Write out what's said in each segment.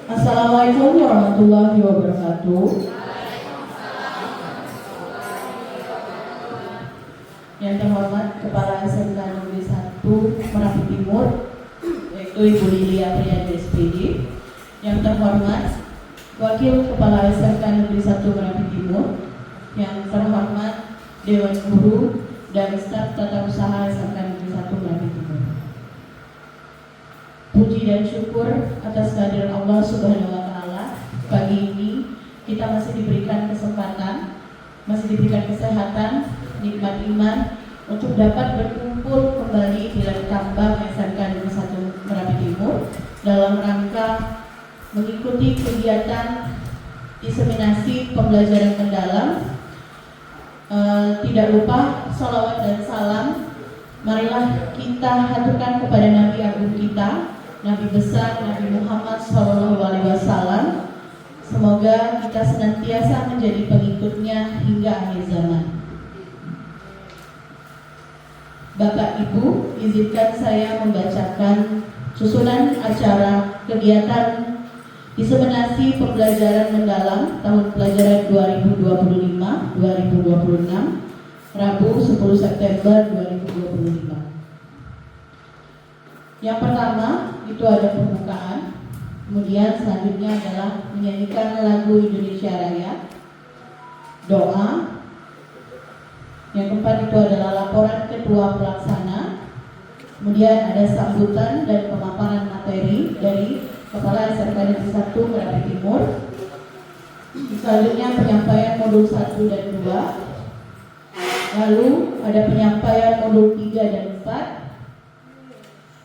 Assalamualaikum warahmatullahi wabarakatuh. Yang terhormat Kepala SMK Negeri 1 Merapi Timur, yaitu Ibu Lilia Priyadi SPD. Yang terhormat Wakil Kepala SMK Negeri 1 Merapi Timur. Yang terhormat Dewan Guru dan Staf Tata Usaha SMK Negeri 1 Merapi Timur. Puji dan syukur atas kehadiran Allah Subhanahu wa Ta'ala. Pagi ini kita masih diberikan kesempatan, masih diberikan kesehatan, nikmat iman untuk dapat berkumpul kembali di dalam tambang SMK Negeri 1 Merapi Timur dalam rangka mengikuti kegiatan diseminasi pembelajaran mendalam. Tidak lupa salawat dan salam marilah kita haturkan kepada Nabi Agung kita, Nabi besar Nabi Muhammad SAW. Semoga kita senantiasa menjadi pengikutnya hingga akhir zaman. Bapak Ibu, izinkan saya membacakan susunan acara kegiatan diseminasi pembelajaran mendalam tahun pelajaran 2025-2026 Rabu 10 September 2025. Yang pertama itu ada pembukaan, kemudian selanjutnya adalah menyanyikan lagu Indonesia Raya, doa. Yang keempat itu adalah laporan ketua pelaksana, kemudian ada sambutan dan pemaparan materi dari Kepala SMK Negeri 1 Merapi Timur. Selanjutnya penyampaian modul 1 dan 2. Lalu ada penyampaian modul 3 dan 4.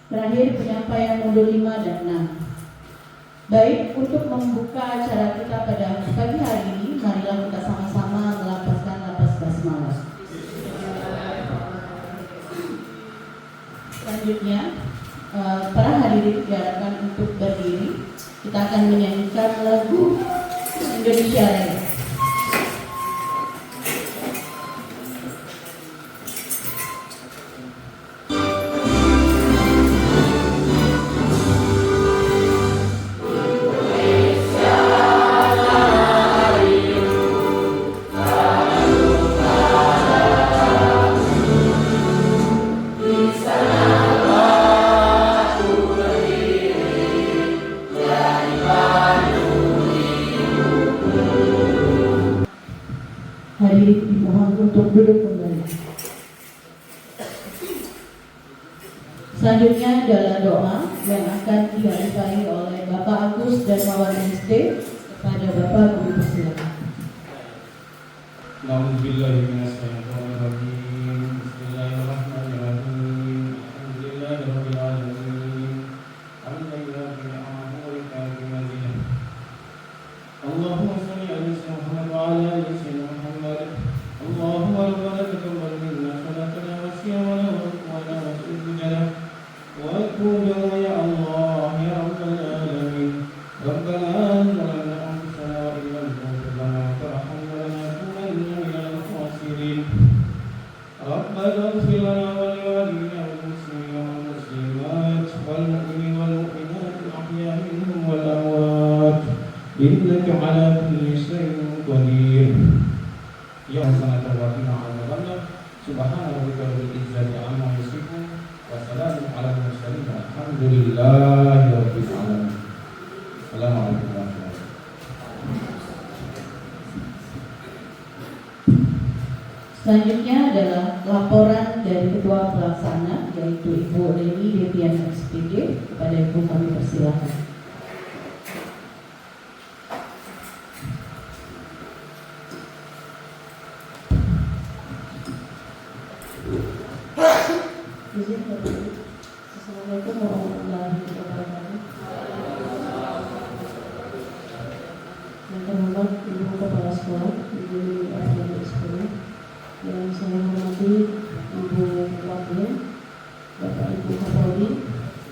Terakhir penyampaian modul 5 dan 6. Baik, untuk membuka acara kita pada pagi hari ini, marilah kita sama-sama melafazkan lafaz basmalah. Selanjutnya, para hadirin diharapkan untuk berdiri. Kita akan menyanyikan lagu Indonesia Raya. Hadirin dimohon untuk duduk kembali. Selanjutnya adalah doa yang akan dihadiri oleh Bapak Agus dan Mawar SD kepada Bapak Guru. Persilakan. Bismillahirrahmanirrahim. Bismillahirrahmanirrahim. Alhamdulillahirabbil alamin. Allahumma shalli ala sayyidina Muhammad wa ala ali sayyidina Muhammad. Allahumma rabbana taqabbal minna salatana wa siyamana wa ruku'ana wa sujudana wa qulna ya Allah ya rabbal alamin. Rabbana zalamna anfusana wa illam taghfir lana wa tarhamna lanakunanna minal khasirin. Rabbana ighfir lana wa liwalidina wal muslimina wal muslimat wal mu'minina wal mu'minat al-ahya'i minhum wal amwat. Innaka ala kulli syai'in qadir. Ya sanata wa qina adzabannar. Subhana rabbika rabbil izzati amma yasifun wa salamun ala mursalin walhamdulillahi rabbil alamin. Assalamualaikum warahmatullahi wabarakatuh. Selanjutnya adalah laporan dari Ketua Pelaksana, yaitu Ibu Leni Devian SPD. Kepada Ibu kami persilakan. Assalamualaikum warahmatullahi wabarakatuh. Yang terhormat Ibu Kepala Sekolah, Ibu Lilia SPD, yang saya hormati Ibu Wakil, Bapak Ibu Kapolri,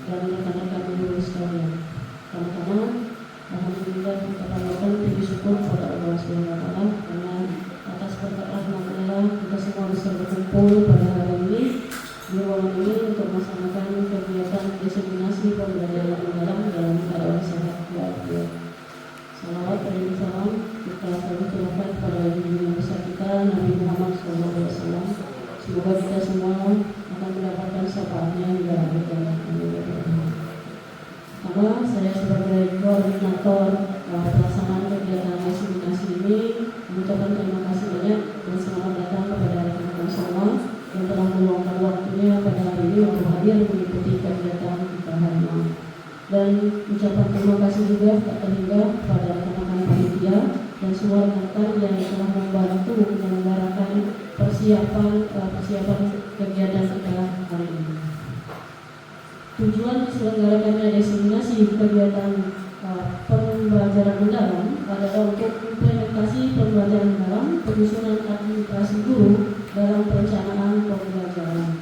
dan rekan-rekan guru sekalian. Pertama-tama, alhamdulillah kita panjatkan puji syukur kepada Allah SWT karena atas berkat rahmat-Nya kita semua bisa berkumpul pada hari ini di ruangan ini untuk melaksanakan kegiatan diseminasi pembelajaran mendalam dalam keadaan sehat walafiat. sebagai koordinator pelaksanaan kegiatan diseminasi ini mengucapkan terima kasih banyak dan selamat datang kepada rekan-rekan semua yang telah meluangkan waktunya pada hari ini untuk hadir mengikuti kegiatan kita hari ini. Dan ucapan terima kasih juga tak terhingga kepada rekan-rekan panitia dan semua rekan yang telah membantu menyelenggarakan persiapan kegiatan kita hari ini. Tujuan diselenggarakannya diseminasi kegiatan pembelajaran mendalam adalah untuk implementasi pembelajaran mendalam, penyusunan administrasi guru dalam perencanaan pembelajaran,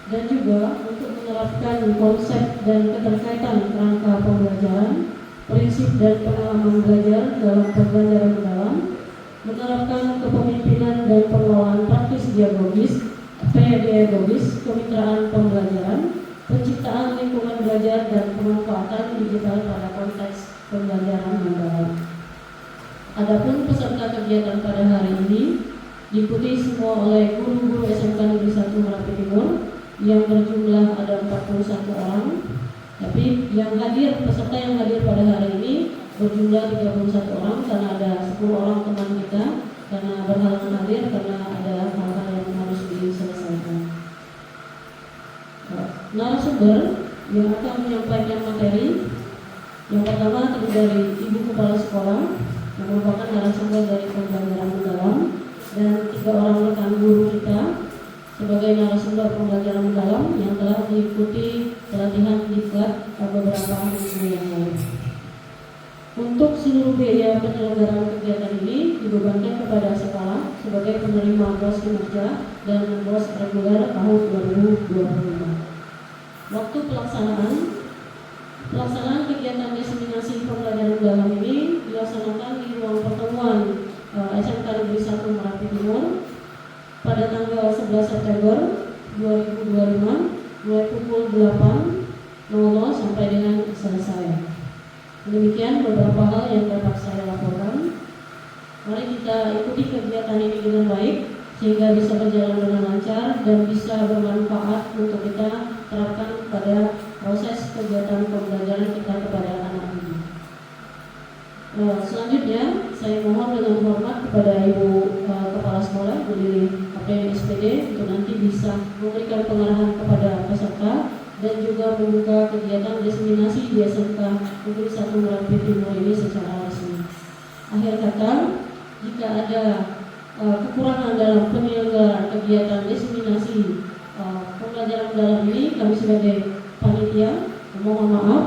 dan juga untuk menerapkan konsep dan keterkaitan kerangka pembelajaran, prinsip dan pengalaman belajar dalam pembelajaran mendalam, menerapkan kepemimpinan dan pengelolaan praktis dialogis, pedagogis, kemitraan pembelajaran, penciptaan lingkungan belajar dan pemanfaatan digital pada konteks pembelajaran mendalam. Adapun peserta kegiatan pada hari ini diikuti semua oleh guru-guru SMK Negeri 1 Merapi Timur yang berjumlah ada 41 orang. Tapi peserta yang hadir pada hari ini berjumlah 31 orang karena ada 10 orang teman kita karena berhalangan hadir karena ada hal-hal yang harus diselesaikan. Narasumber yang akan menyampaikan materi yang pertama terdiri dari Ibu Kepala Sekolah yang merupakan narasumber dari pembelajaran mendalam dan 3 orang rekan guru kita sebagai narasumber pembelajaran mendalam yang telah diikuti pelatihan diklat beberapa minggu yang lalu. Untuk seluruh biaya penyelenggaraan kegiatan ini dibebankan kepada sekolah sebagai penerima BOS kinerja dan BOS reguler tahun 2025. Waktu pelaksanaan kegiatan diseminasi pembelajaran mendalam ini dilaksanakan di ruang pertemuan SMK Negeri 1 Merapi Timur pada tanggal 11 September 2025 mulai pukul 8.00 sampai dengan selesai. Demikian beberapa hal yang dapat saya laporkan. Mari kita ikuti kegiatan ini dengan baik sehingga bisa berjalan dengan lancar dan bisa bermanfaat untuk kita terapkan pada proses kegiatan pembelajaran kita kepada anak ini. Selanjutnya saya mohon dengan hormat kepada Ibu Kepala Sekolah Bu Lili APN SPD untuk nanti bisa memberikan pengarahan kepada peserta dan juga membuka kegiatan diseminasi di SMK Negeri 1 Merapi Timur ini secara resmi. Akhir kata, jika ada kekurangan dalam penyelenggaraan kegiatan diseminasi pembelajaran mendalam ini, kami sebagai panitia mohon maaf.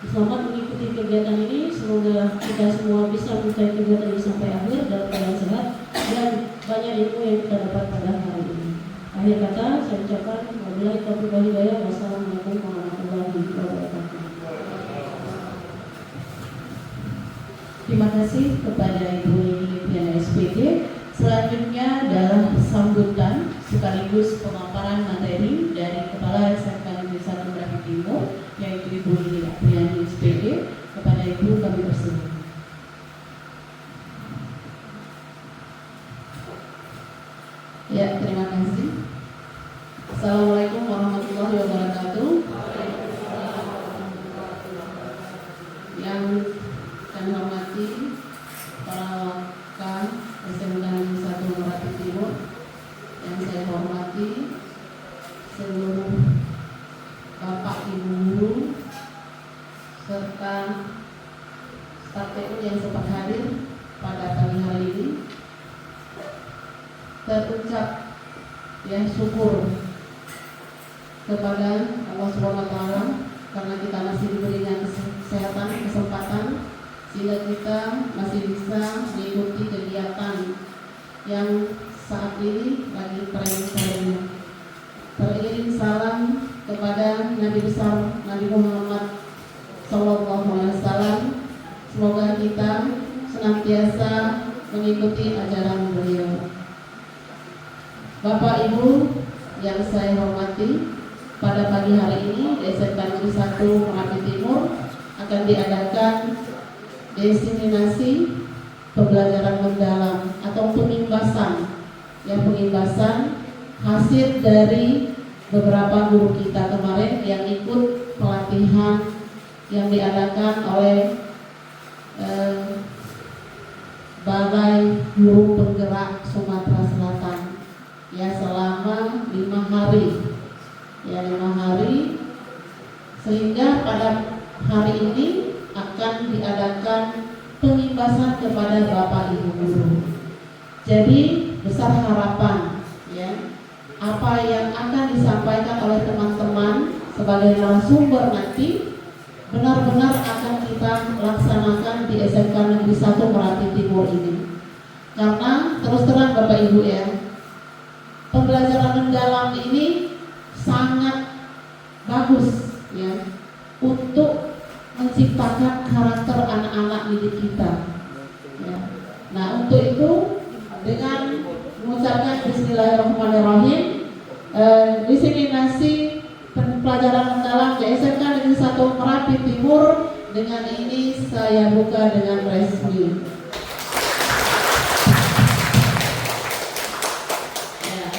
Selamat mengikuti kegiatan ini. Semoga kita semua bisa mencapai kegiatan ini sampai akhir dalam keadaan sehat dan banyak ilmu yang kita dapat pada hari ini. Akhir kata, saya ucapkan wabillahi taufiq wal hidayah. Wassalamualaikum warahmatullahi wabarakatuh. Terima kasih kepada Ibu Lili SPD. Selanjutnya adalah sambutan sekaligus pemaparan materi dari Kepala SMK Negeri 1 Merapi Timur yaitu Ibu Lili Apriani SPD. Kepada Ibu kami persilakan. Ya, terima kasih. Assalamualaikum warahmatullahi wabarakatuh. Yang kami hormati para rekan SMK Negeri 1 Merapi Timur, yang saya hormati seluruh Bapak Ibu guru serta staf TU yang sempat hadir pada pagi hari ini, terucap syukur kepada Allah SWT karena kita masih diberikan kesehatan, kesempatan sehingga kita masih bisa mengikuti kegiatan yang saat ini lagi tren-trennya. Teriring salam kepada Nabi besar Nabi Muhammad SAW. Semoga kita senantiasa mengikuti ajaran beliau. Bapak Ibu yang saya hormati, pada pagi hari ini di SMK Negeri 1 Merapi Timur akan diadakan diseminasi pembelajaran mendalam atau pengimbasan hasil dari beberapa guru kita kemarin yang ikut pelatihan yang diadakan oleh Balai Guru Penggerak Sumatera Selatan ya selama 5 hari ya 5 hari, sehingga pada hari ini akan diadakan pengimbasan kepada Bapak Ibu guru. Jadi besar harapan ya apa yang akan disampaikan oleh teman-teman sebagai narasumber nanti benar-benar akan kita laksanakan di SMK Negeri 1 Merapi Timur ini. Karena terus terang Bapak Ibu ya, pembelajaran mendalam ini sangat bagus ya untuk menciptakan karakter anak-anak didik kita. Ya. Nah untuk itu dengan mengucapkan Bismillahirrahmanirrahim, diseminasi pelajaran mendalam di SMK Negeri 1 Merapi Timur dengan ini saya buka dengan resmi. Ya.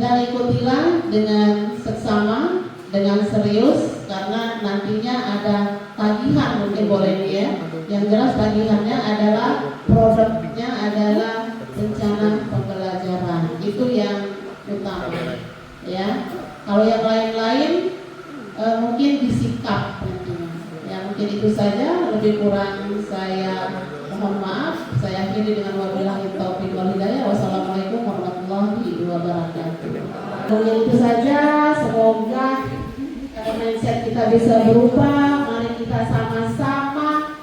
Dan ikutilah dengan seksama, dengan serius, karena nantinya ada tagihan mungkin boleh ya. Yang jelas tagihannya adalah produknya adalah rencana pembelajaran, itu yang utama ya. Kalau yang lain-lain mungkin disikap nantinya. Ya mungkin itu saja, lebih kurang saya mohon maaf. Saya akhiri dengan wabillahi taufiq wal hidayah. Wassalamualaikum warahmatullahi wabarakatuh. Mungkin itu saja, semoga mindset kita bisa berubah. Mari kita sama-sama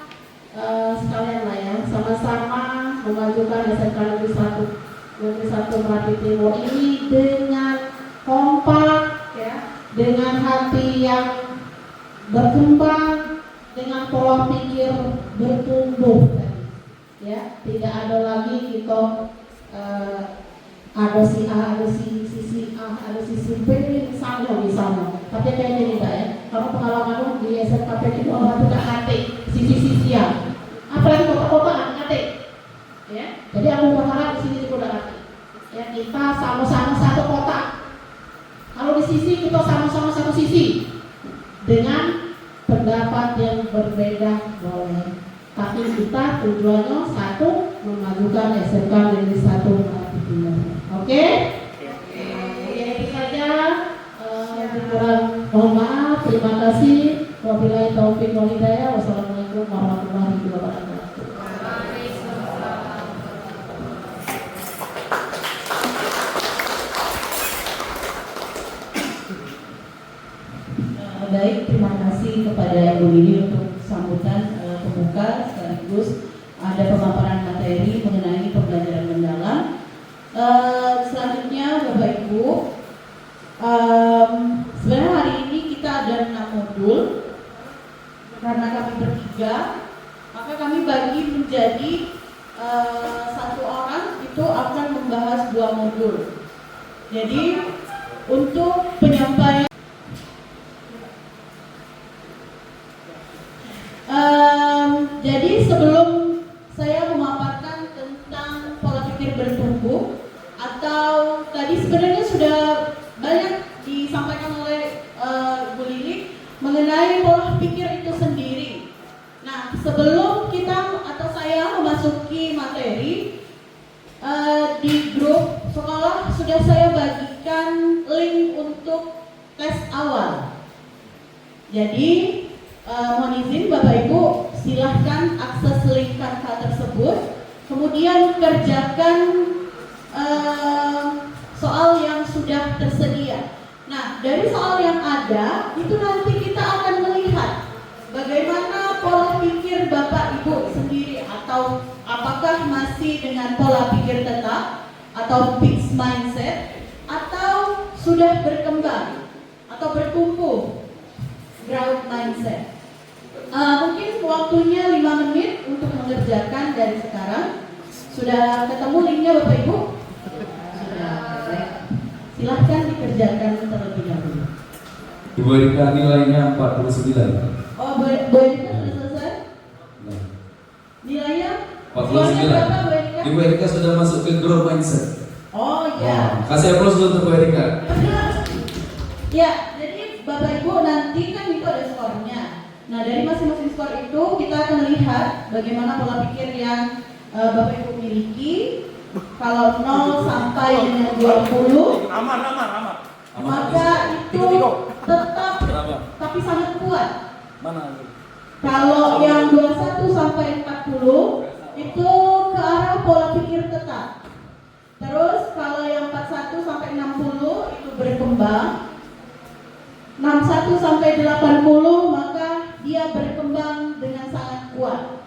sekalian lah ya, sama-sama memajukan SMK Negeri 1 Merapi Timur ini dengan kompak ya, dengan hati yang berkembang, dengan pola pikir bertumbuh ya. Tidak ada lagi kita ada si A, ada sisi A, ada sisi B misalnya. Tapi kayaknya tidak ya. Kalau pengalaman di SMK itu orang tidak hati sisi-sisi yang apalagi kota-kota hati ya. Jadi aku berharap di sini juga hati ya, kita sama-sama satu kota. Kalau di sisi kita sama-sama satu sisi, dengan pendapat yang berbeda boleh, tapi kita tujuannya satu, memajukan SMK Negeri 1 Merapi Timur. Oke? Ya itu saja. Kurang mohon maaf. Terima kasih. Wabillahi taufiq wal hidayah. Wassalamualaikum warahmatullahi wabarakatuh. Baik, terima kasih kepada Ibu Lili untuk sambutan pembuka, sekaligus ada pemaparan materi mengenai pembelajaran mendalam. Selanjutnya Bapak Ibu, sebenarnya hari ini kita ada 6 modul. Karena kami bertiga, maka kami bagi menjadi satu orang itu akan membahas 2 modul. Jadi untuk penyampaian jadi sebelum saya memaparkan tentang pola pikir bertumbuh, atau tadi sebenarnya sudah banyak disampaikan oleh Bu Lili mengenai pola pikir itu sendiri. Nah, sebelum kita atau saya memasuki materi, di grup sekolah sudah saya bagikan link untuk tes awal. Jadi mohon izin Bapak Ibu, silahkan akses link Canva tersebut, kemudian kerjakan soal yang sudah tersedia. Nah, dari soal yang ada, itu nanti kita akan melihat bagaimana pola pikir Bapak Ibu sendiri, atau apakah masih dengan pola pikir tetap atau fixed mindset, atau sudah berkembang atau bertumbuh growth mindset. Mungkin waktunya 5 menit untuk mengerjakan dari sekarang. Sudah ketemu linknya Bapak Ibu? Sudah. Baik. Silahkan dikerjakan terlebih dahulu. Ibu Erika nilainya 49. Oh, Bu Erika sudah selesai? Nah. Nilainya? 49. Berapa Bu Erika? Ibu Erika sudah masuk ke growth mindset. Oh ya. Kasih aplaus dulu untuk Bu Erika. Ya, jadi Bapak Ibu nanti kan itu ada skornya. Nah, dari masing-masing skor itu kita akan lihat bagaimana pola pikir yang Bapak Ibu miliki. Kalau 0 sampai dengan 20, Aman. maka itu tetap tapi sangat kuat. Mana? Kalau yang 21 sampai 40 itu ke arah pola pikir tetap. Terus kalau yang 41 sampai 60 itu berkembang. 61 sampai 80 maka dia berkembang dengan sangat kuat.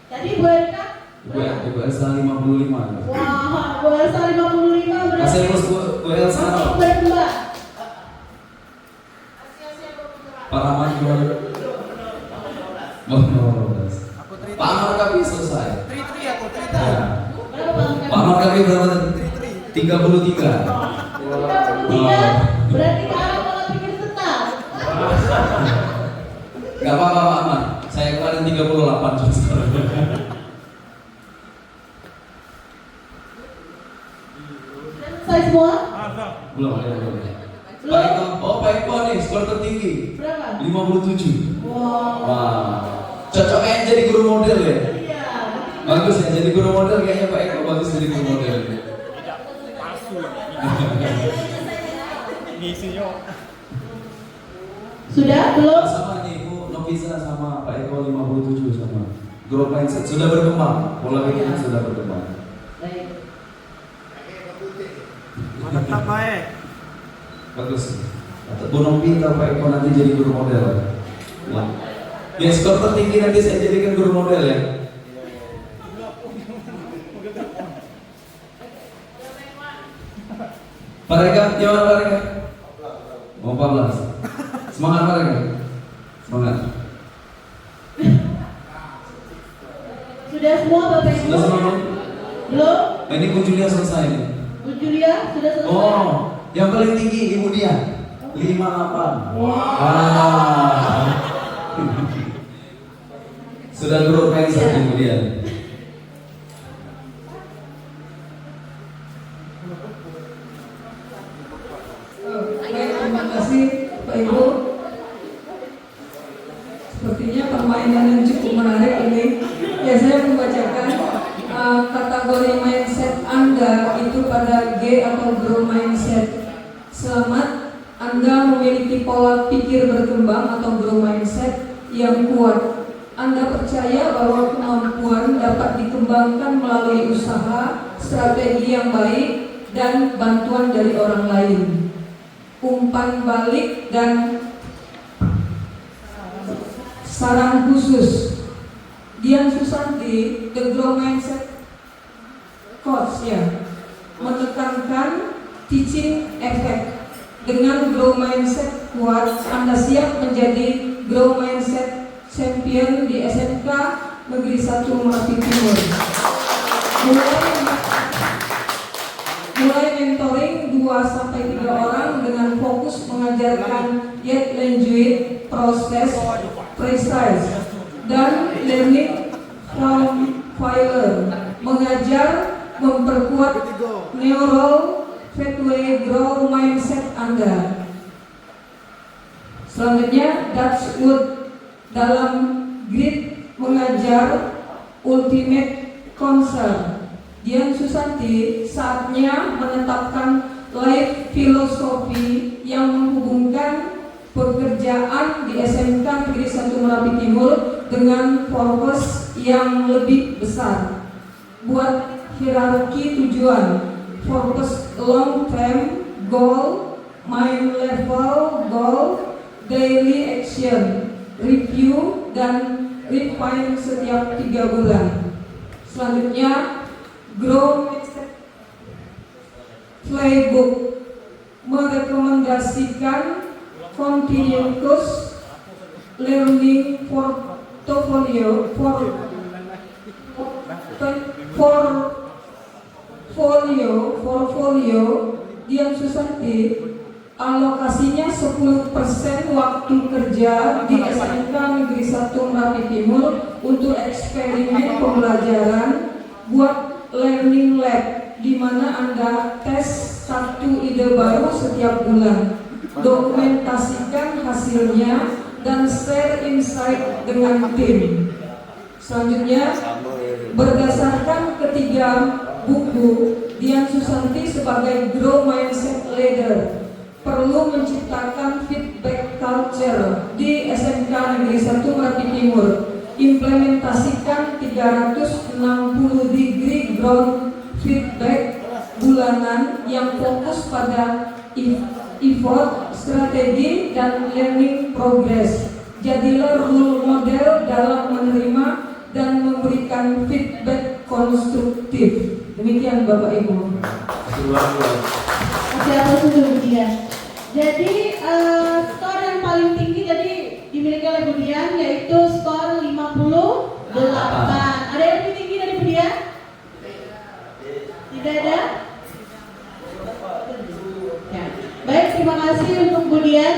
Tadi Bu Erika Bu Elsa 55. wah, Bu Elsa 55 berarti Masih terus Bu Elsa. masih berkembang. Pak Rahman gimana? Pak Amar Kapi selesai. Ya. Berapa Pak Amar Kapi berapa tadi? 33. 33 berarti ke arah pola pikir tetap. Gak apa-apa Pak Amar. Saya kemarin 38 justru. Selesai semua? Belum. Pak Eko, Pak Eko nih skor tertinggi Berapa? 57. Wow. Wah, cocoknya jadi guru model ya. Iya. Bagus ya, jadi guru model kayaknya Pak Eko bagus jadi guru model. Sudah? Belum? Sama nih Bu Novisa sama Pak Eko 57 sama. Growth mindset sudah berkembang, pola pikirnya sudah berkembang. Baik. Mantap baik. Bagus. Atau Bu Novi atau Pak Eko nanti jadi guru model. Ya. Ya skor tertinggi nanti saya jadikan guru model ya. Pak Reka, gimana Pak Reka? Oh, 14. Semangat Pak Reka. Semangat. Sudah semua Bapak Ibu? Sudah semua belum? Belum? Nah, ini Bu Julia selesai nih. Bu Julia sudah selesai? Oh, yang paling tinggi Ibu dia 58. Wow. Ah. Sudah growth mindset Ibu dia. Baik, terima kasih Pak Ibu. Sepertinya permainan yang cukup menarik ini. Ya, saya membacakan kategori mindset Anda itu pada G atau grow mindset. Selamat, Anda memiliki pola pikir berkembang atau grow mindset yang kuat. Anda percaya bahwa kemampuan dapat dikembangkan melalui usaha, strategi yang baik, dan bantuan dari orang lain. Umpan balik dan saran khusus. Dian Susanti, The Grow Mindset Coach ya, menekankan teaching effect. Dengan Grow Mindset kuat, Anda siap menjadi Grow Mindset Champion di SMK Negeri 1 Merapi Timur. Mulai mentoring 2-3 orang dengan fokus mengajarkan yet language, proses, precise, dan learning from failure. Mengajar, memperkuat neural pathway grow mindset Anda. Selanjutnya, Dutch Wood dalam grid mengajar ultimate concern. Dian Susanti, saatnya menetapkan life filosofi yang menghubungkan pekerjaan di SMK Negeri 1 Merapi Timur dengan purpose yang lebih besar. Buat hierarki tujuan, purpose long term goal, mind level goal, daily action, review dan refine setiap 3 bulan. Selanjutnya, Grow Playbook merekomendasikan continuous learning portfolio Dian Susanti, alokasinya 10% waktu kerja di SMK Negeri 1 Merapi Timur untuk eksperimen pembelajaran buat learning lab, di mana Anda tes satu ide baru setiap bulan. Dokumentasikan hasilnya dan share insight dengan tim. Selanjutnya, berdasarkan ketiga buku, Dian Susanti sebagai Grow Mindset Leader perlu menciptakan feedback culture di SMK Negeri 1 Merapi Timur. Implementasikan 360 degree ground feedback bulanan yang fokus pada effort, strategi, dan learning progress. Jadilah role model dalam menerima dan memberikan feedback konstruktif. Demikian Bapak Ibu. Oke, aku sudah Dian. Jadi skor yang paling tinggi tadi dimiliki oleh Bu Dian yaitu skor 58. Ada yang lebih tinggi dari Bu Dian? Tidak ada? Ya. Baik, terima kasih untuk Bu Dian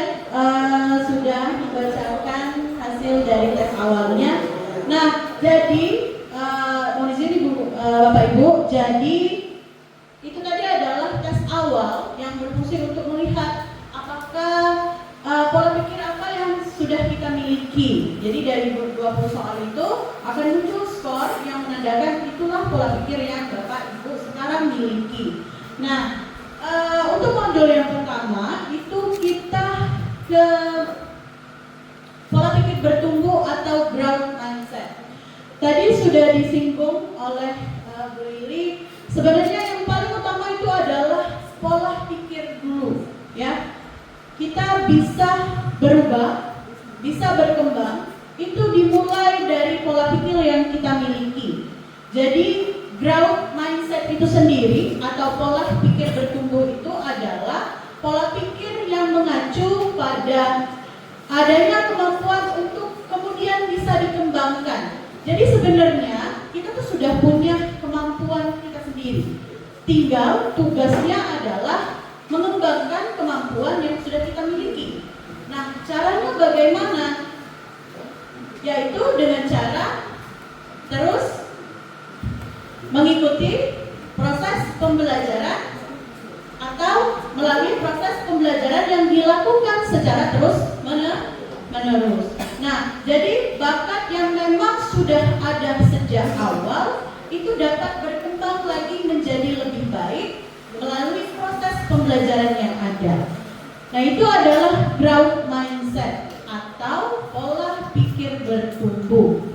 sudah membacakan hasil dari tes awalnya. Nah, jadi mohon izin Bapak Ibu, jadi itu tadi adalah tes awal yang berfungsi untuk melihat apakah pola pikir apa yang sudah kita miliki. Jadi dari 20 soal itu akan muncul skor yang menandakan itulah pola pikir yang Bapak Ibu sekarang miliki. Nah, untuk modul yang pertama itu kita ke pola pikir bertumbuh atau growth mindset. Tadi sudah disinggung oleh Bu Lili. Sebenarnya yang paling utama itu adalah pola pikir dulu, ya. Kita bisa berubah, bisa berkembang, itu dimulai dari pola pikir yang kita miliki. Jadi growth mindset itu sendiri atau pola pikir bertumbuh itu adalah pola pikir yang mengacu pada adanya kemampuan untuk kemudian bisa dikembangkan. Jadi sebenarnya kita tuh sudah punya kemampuan kita sendiri. Tinggal tugasnya adalah mengembangkan kemampuan yang sudah kita miliki. Nah, caranya bagaimana? Yaitu dengan cara terus mengikuti proses pembelajaran atau melalui proses pembelajaran yang dilakukan secara terus menerus. Nah, jadi bakat yang memang sudah ada sejak awal itu dapat berkembang lagi menjadi lebih baik melalui proses pembelajaran yang ada. Nah, itu adalah growth mindset atau pola pikir bertumbuh.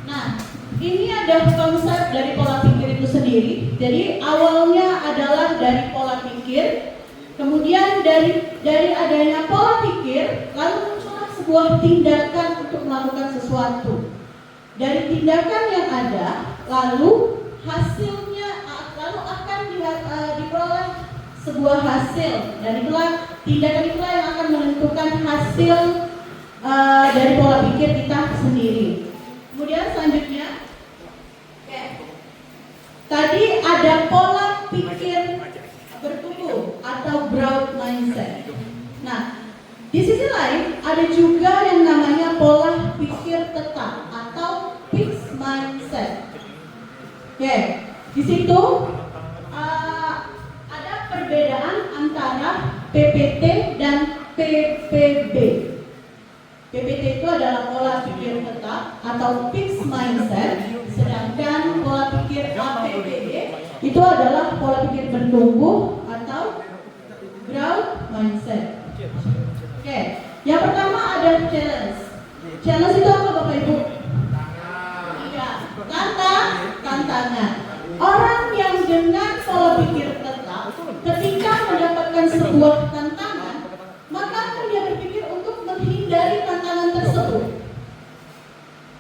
Nah, ini ada konsep dari pola pikir itu sendiri. Jadi awalnya adalah dari pola pikir, kemudian dari adanya pola pikir, lalu muncullah sebuah tindakan untuk melakukan sesuatu. Dari tindakan yang ada, lalu hasilnya akan diperoleh sebuah hasil, dan itulah tindakan itulah yang akan menentukan hasil dari pola pikir kita sendiri. Kemudian selanjutnya, tadi ada pola pikir bertumbuh atau growth mindset. Nah, di sisi lain ada juga yang namanya pola pikir tetap atau fixed mindset. Oke, di situ ada perbedaan antara PPT dan PPB. PPT itu adalah pola pikir tetap atau fixed mindset, sedangkan pola pikir APBD itu adalah pola pikir bertumbuh atau growth mindset. Oke, yang pertama ada challenge. Challenge itu apa Bapak Ibu? Iya, tantangan. Orang yang dengan pola pikir tetap, ketika mendapatkan sebuah tantangan, maka dia berpikir untuk menghindari tantangan tersebut.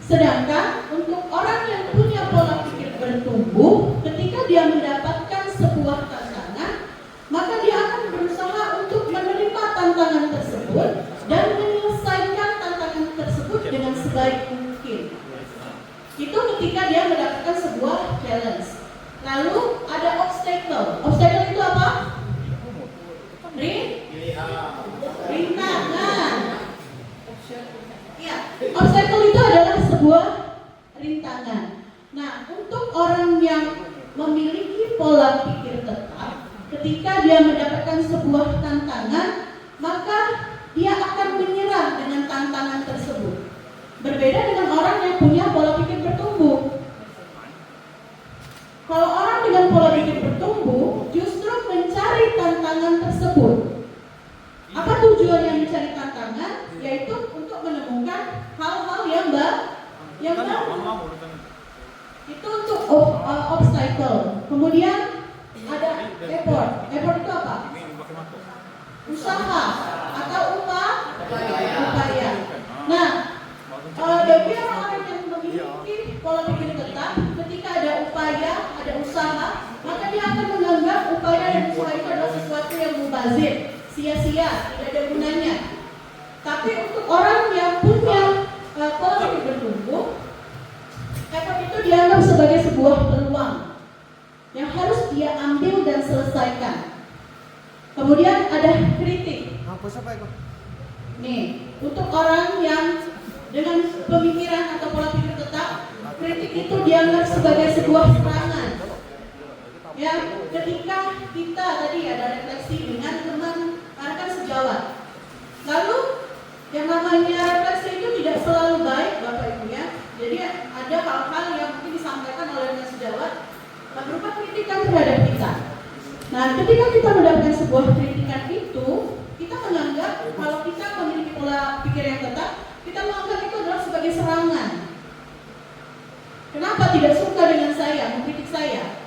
Sedangkan untuk orang yang punya pola pikir bertumbuh, ketika dia mendapatkan sebuah tantangan, maka dia akan berusaha untuk menerima tantangan tersebut dan menyelesaikan tantangan tersebut dengan sebaik mungkin. Itu ketika dia mendapatkan sebuah challenge. Lalu ada obstacle. Obstacle itu apa? Rintangan. Ya, obstacle itu adalah sebuah rintangan. Nah, untuk orang yang memiliki pola pikir tetap, ketika dia mendapatkan sebuah tantangan, maka dia akan menyerah dengan tantangan tersebut. Berbeda dengan orang yang punya pola pikir bertumbuh. Kalau orang dengan pola pikir bertumbuh justru mencari tantangan tersebut. Apa tujuannya mencari tantangan? Yaitu untuk menemukan hal-hal yang baru. Itu untuk obstacle. Kemudian ada effort. Effort itu apa? Usaha atau upaya. Nah, bagi orang-orang yang memiliki pola pikir tetap, ketika ada upaya, ada usaha, maka dia akan menganggap upaya dan usaha itu adalah sesuatu yang mubazir, sia-sia, tidak ada gunanya. Tapi untuk orang yang punya pola pikir bertumbuh, effort itu dianggap sebagai sebuah peluang yang harus dia ambil dan selesaikan. Kemudian ada kritik. Nih, untuk orang yang dengan pemikiran atau pola pikir tetap, kritik itu dianggap sebagai sebuah serangan. Ya, ketika kita tadi ada refleksi dengan teman rekan sejawat. Lalu yang namanya refleksi itu tidak selalu baik, Bapak Ibu ya. Jadi ada hal-hal yang mungkin disampaikan oleh rekan sejawat berupa kritikan terhadap kita. Nah, ketika kita mendapatkan sebuah kritikan itu, kita menganggap kalau kita memiliki pola pikir yang tetap, kita menganggap itu adalah sebagai serangan. Kenapa tidak suka dengan saya, mengkritik saya?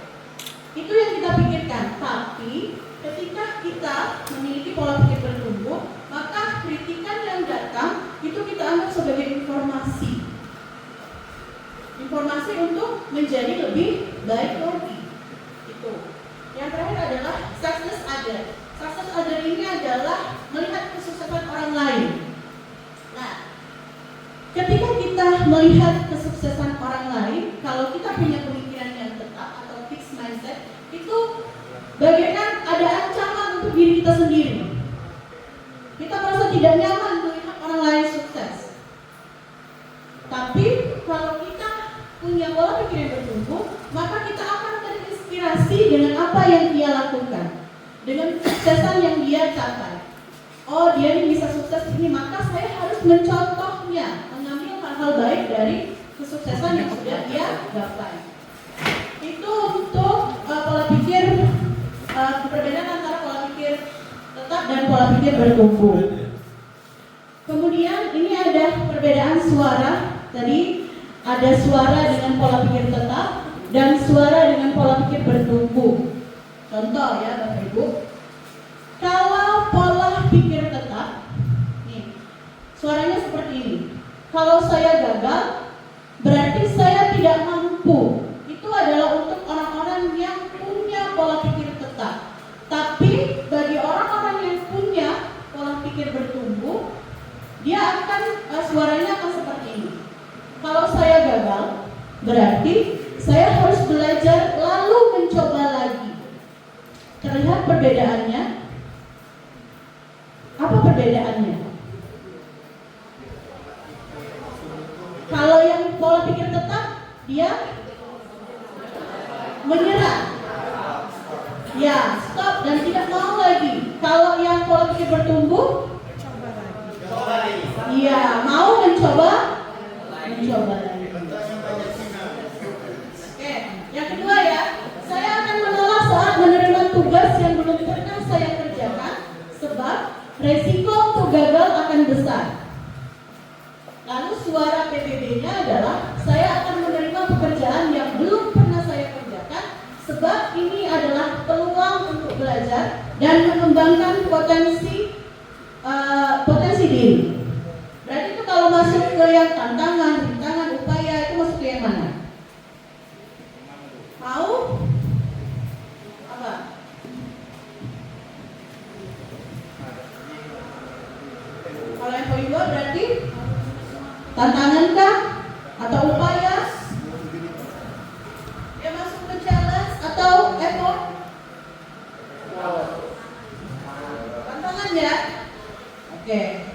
Itu yang kita pikirkan. Tapi ketika kita memiliki pola pikir bertumbuh, maka kritikan yang datang itu kita anggap sebagai informasi. Informasi untuk menjadi lebih baik lagi. Itu. Yang terakhir adalah success other. Success other ini adalah melihat kesuksesan orang lain. Nah, ketika kita melihat kesuksesan orang lain, kalau kita punya pemikiran yang tetap atau fixed mindset, itu bagaikan ada ancaman untuk diri kita sendiri. Kita merasa tidak nyaman melihat orang lain sukses. Tapi kalau kita punya pola pikir yang bertumbuh, maka kita akan terinspirasi dengan apa yang dia lakukan, dengan kesuksesan yang dia capai. Oh, dia ini bisa sukses ini, maka saya harus mencontohnya, mengambil hal-hal baik dari kesuksesan yang sudah dia gapai. Itu untuk pola pikir, perbedaan antara pola pikir tetap dan pola pikir bertumbuh. Kemudian ini ada perbedaan suara. Tadi ada suara dengan pola pikir tetap dan suara dengan pola pikir bertumbuh. Contoh ya Bapak Ibu, kalau pola pikir tetap, nih suaranya seperti ini. Kalau saya gagal, berarti saya tidak mampu. Itu adalah untuk orang-orang yang punya pola pikir tetap. Tapi bagi orang-orang yang punya pola pikir bertumbuh, dia akan suaranya akan seperti ini. Kalau saya gagal, berarti saya harus belajar lalu mencoba lagi. Terlihat perbedaannya? Apa perbedaannya? Kalau yang pola pikir tetap, dia menyerah. Ya, stop dan tidak mau lagi. Kalau yang pola pikir bertumbuh, iya, mau mencoba lagi. Oke, yang kedua ya, saya akan menolak saat menerima tugas yang belum pernah saya kerjakan, sebab resiko untuk gagal akan besar. Lalu suara PBB-nya adalah saya akan menerima pekerjaan yang belum pernah saya kerjakan, sebab ini adalah peluang untuk belajar dan mengembangkan potensi diri. Berarti itu kalau masuk ke yang tantangan, rintangan, upaya, itu masuk ke yang mana? Mau? Apa? Kalau yang poin 2 berarti tantangan kah? Atau upaya? Dia masuk ke challenge atau effort? Tantangan ya? Oke.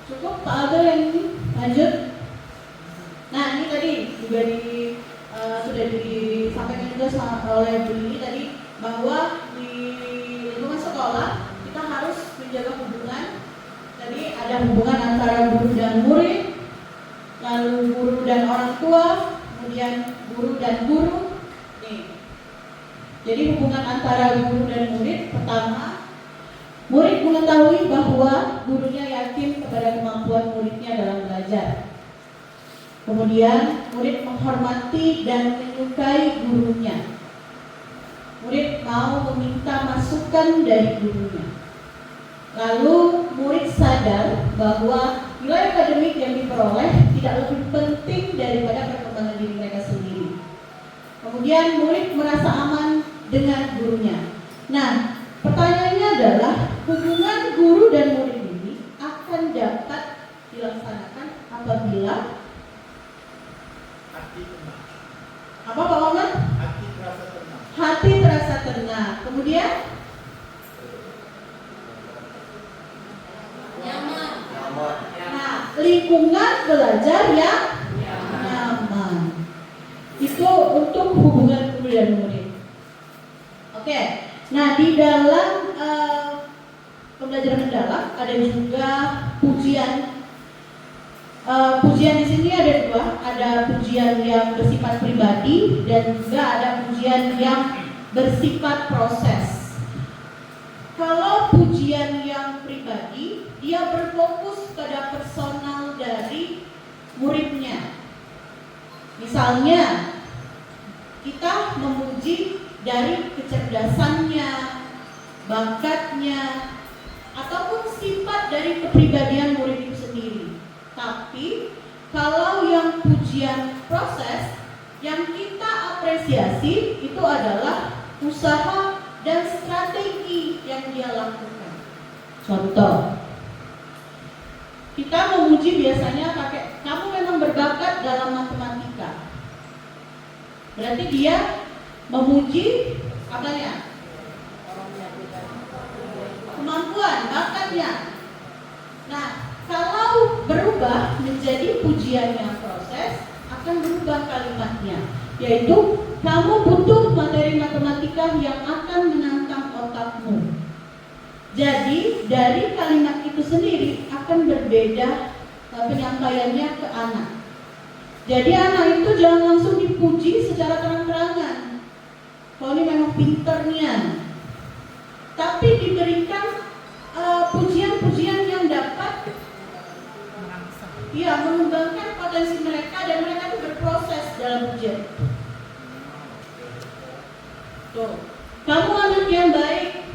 Cukup Pak Aldo yang ini? Lanjut. Nah ini tadi juga sudah disampaikan juga oleh Bu Lili tadi, bahwa di sekolah kita harus menjaga hubungan. Jadi ada hubungan antara guru dan murid, lalu guru dan orang tua, kemudian guru dan guru. Nih. Jadi hubungan antara guru dan murid, pertama, murid mengetahui bahwa gurunya yakin kepada kemampuan muridnya dalam belajar. Kemudian murid menghormati dan menyukai gurunya. Murid mau meminta masukan dari gurunya. Lalu murid sadar bahwa nilai akademik yang diperoleh tidak lebih penting daripada perkembangan diri mereka sendiri. Kemudian murid merasa aman dengan gurunya. Nah, pertanyaannya adalah hubungan guru dan murid ini akan dapat dilaksanakan apabila apa Pak Muhammad? Hati terasa tenang. Kemudian nyaman. Nah, lingkungan belajar yang nyaman. Itu untuk hubungan guru dan murid. Oke. Nah, di dalam pembelajaran mendalam ada juga pujian. Pujian di sini ada dua, ada pujian yang bersifat pribadi dan juga ada pujian yang bersifat proses. Kalau pujian yang pribadi, dia berfokus pada personal dari muridnya. Misalnya, kita memuji dari kecerdasannya, bakatnya, ataupun sifat dari kepribadian murid itu sendiri. Tapi kalau yang pujian proses, yang kita apresiasi itu adalah usaha dan strategi yang dia lakukan. Contoh, kita memuji biasanya pakai, kamu memang berbakat dalam matematika. Berarti dia memuji apanya? Kemampuan, bakatnya. Nah, kalau berubah menjadi pujian yang proses, akan berubah kalimatnya, yaitu kamu butuh materi matematika yang akan menantang otakmu. Jadi dari kalimat itu sendiri akan berbeda penyampaiannya ke anak. Jadi anak itu jangan langsung dipuji secara terang-terangan. Kalau ini memang pinternya, tapi diberikan pujian-pujian yang dapat mengembangkan potensi mereka dan mereka itu berproses dalam pujian itu. Tuh, kamu anak yang baik.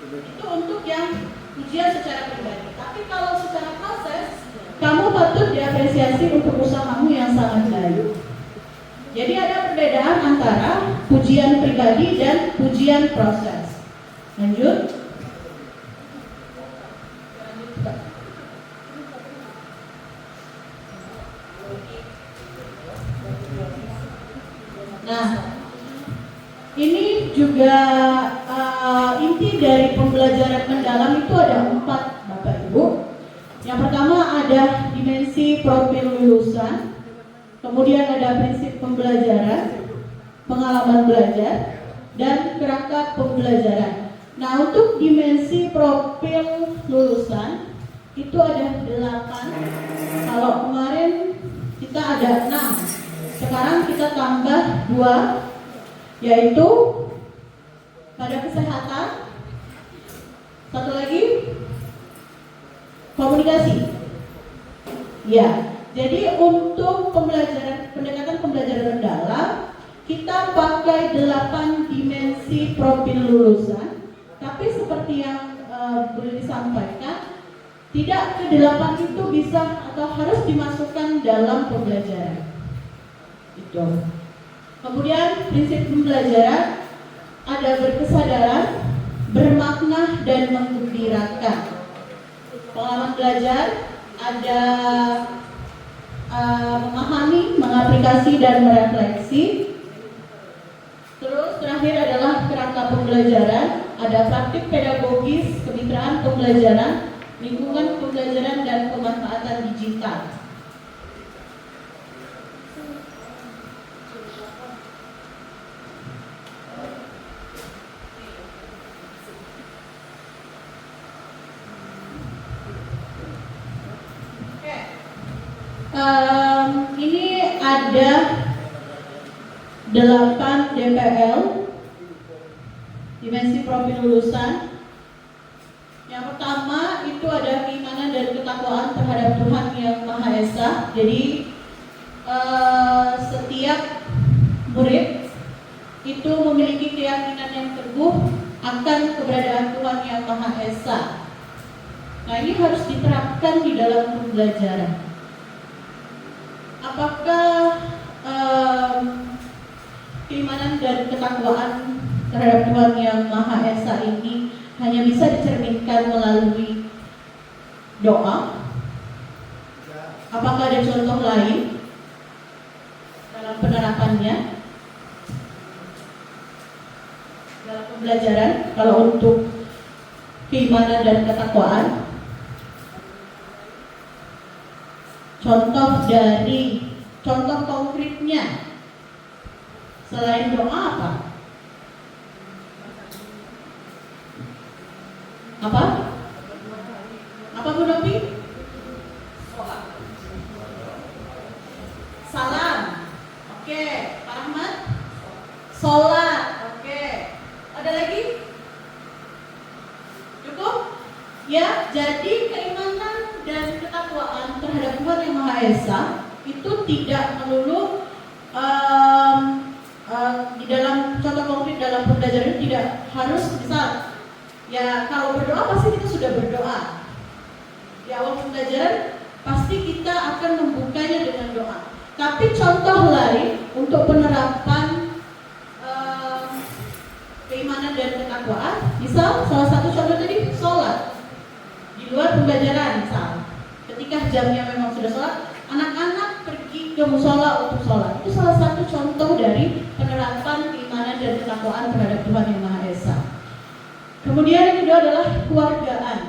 Itu untuk yang pujian secara pribadi. Tapi kalau secara proses, kamu patut diapresiasi untuk usahamu yang sangat baik. Jadi ada perbedaan antara pujian pribadi dan pujian proses. Lanjut. Nah, ini juga inti dari pembelajaran mendalam itu ada 4, Bapak Ibu. Yang pertama ada dimensi profil lulusan, kemudian ada prinsip pembelajaran, pengalaman belajar, dan kerangka pembelajaran. Nah, untuk dimensi profil lulusan itu ada 8. Kalau kemarin kita ada 6. Sekarang kita tambah 2, yaitu pada kesehatan, satu lagi komunikasi. Ya, jadi untuk pendekatan pembelajaran mendalam kita pakai 8 dimensi profil lulusan. Tapi seperti yang boleh disampaikan, tidak ke-8 itu bisa atau harus dimasukkan dalam pembelajaran. Itu. Kemudian prinsip pembelajaran ada berkesadaran, bermakna, dan menggembirakan. Pengalaman belajar ada memahami, mengaplikasi, dan merefleksi. Terus terakhir adalah kerangka pembelajaran, ada praktik pedagogis, kemitraan pembelajaran, lingkungan pembelajaran, dan pemanfaatan digital. Ini ada 8 DPL, dimensi profil lulusan. Yang pertama itu ada keimanan dan ketakwaan terhadap Tuhan Yang Maha Esa. Jadi setiap murid itu memiliki keyakinan yang teguh akan keberadaan Tuhan Yang Maha Esa. Nah, ini harus diterapkan di dalam pembelajaran. Apakah keimanan dan ketakwaan terhadap Tuhan Yang Maha Esa ini hanya bisa dicerminkan melalui doa? Apakah ada contoh lain dalam penerapannya, dalam pembelajaran, kalau untuk keimanan dan ketakwaan? Contoh konkretnya selain doa apa? Apa Bu Nopi? Salam. Oke, Pak Ahmad. Sholat. Oke. Ada lagi? Cukup? Ya, jadi keimanan dan ketakwaan terhadap Tuhan Yang Maha Esa itu tidak melulu di dalam contoh konkret dalam pembelajaran, tidak harus misal ya kalau berdoa pasti kita sudah berdoa di awal pembelajaran, pasti kita akan membukanya dengan doa. Tapi contoh lain untuk penerapan keimanan dan ketakwaan, misal salah satu contoh tadi sholat di luar pembelajaran. Misal ketika jamnya memang sudah sholat, anak-anak pergi ke musola untuk sholat. Itu salah satu contoh dari penerapan keimanan dan ketakwaan terhadap Tuhan Yang Maha Esa. Kemudian yang kedua adalah keluargaan,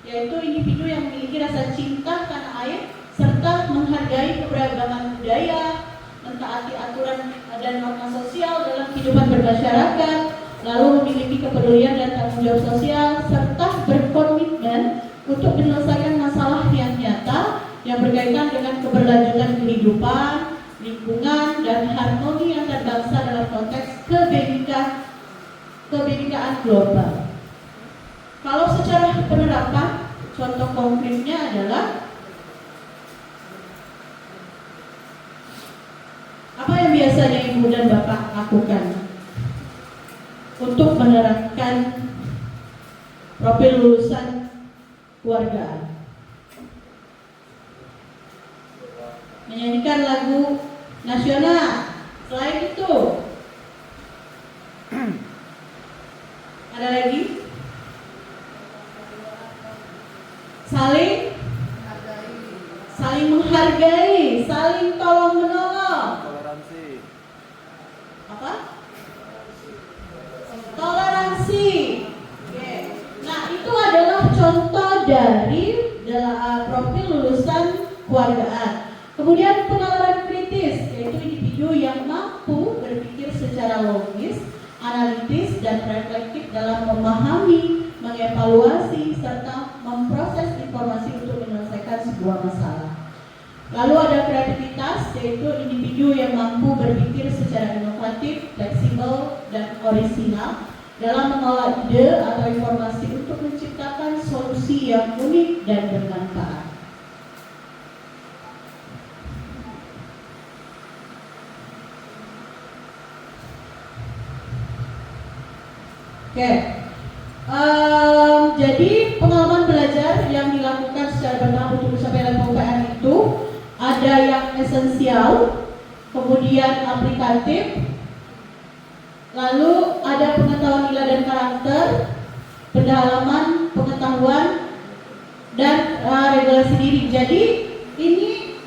yaitu individu yang memiliki rasa cinta tanah air serta menghargai keberagaman budaya, mentaati aturan dan norma sosial dalam kehidupan bermasyarakat, lalu memiliki kepedulian dan tanggung jawab sosial, serta berkomitmen untuk menyelesaikan masalah yang nyata yang berkaitan dengan keberlanjutan kehidupan, lingkungan, dan harmoni antar bangsa dalam konteks kebinekaan global. Kalau secara penerapan, contoh konkretnya adalah apa yang biasanya Ibu dan Bapak lakukan untuk menerapkan profil lulusan keluargaan? Menyanyikan lagu nasional. Selain itu ada lagi? Saling menghargai, saling tolong menolong. Apa? Toleransi. Oke. Nah, itu adalah contoh dari profil lulusan keluargaan. Kemudian penalaran kritis, yaitu individu yang mampu berpikir secara logis, analitis, dan reflektif dalam memahami, mengevaluasi, serta memproses informasi untuk menyelesaikan sebuah masalah. Lalu ada kreativitas, yaitu individu yang mampu berpikir secara inovatif, fleksibel, dan orisinal dalam mengolah ide atau informasi untuk menciptakan solusi yang unik dan bermanfaat. Oke, jadi pengalaman belajar yang dilakukan secara bertahap untuk mencapai level UPN itu ada yang esensial, kemudian aplikatif, lalu ada pengetahuan nilai dan karakter, pendalaman pengetahuan, dan regulasi diri. Jadi ini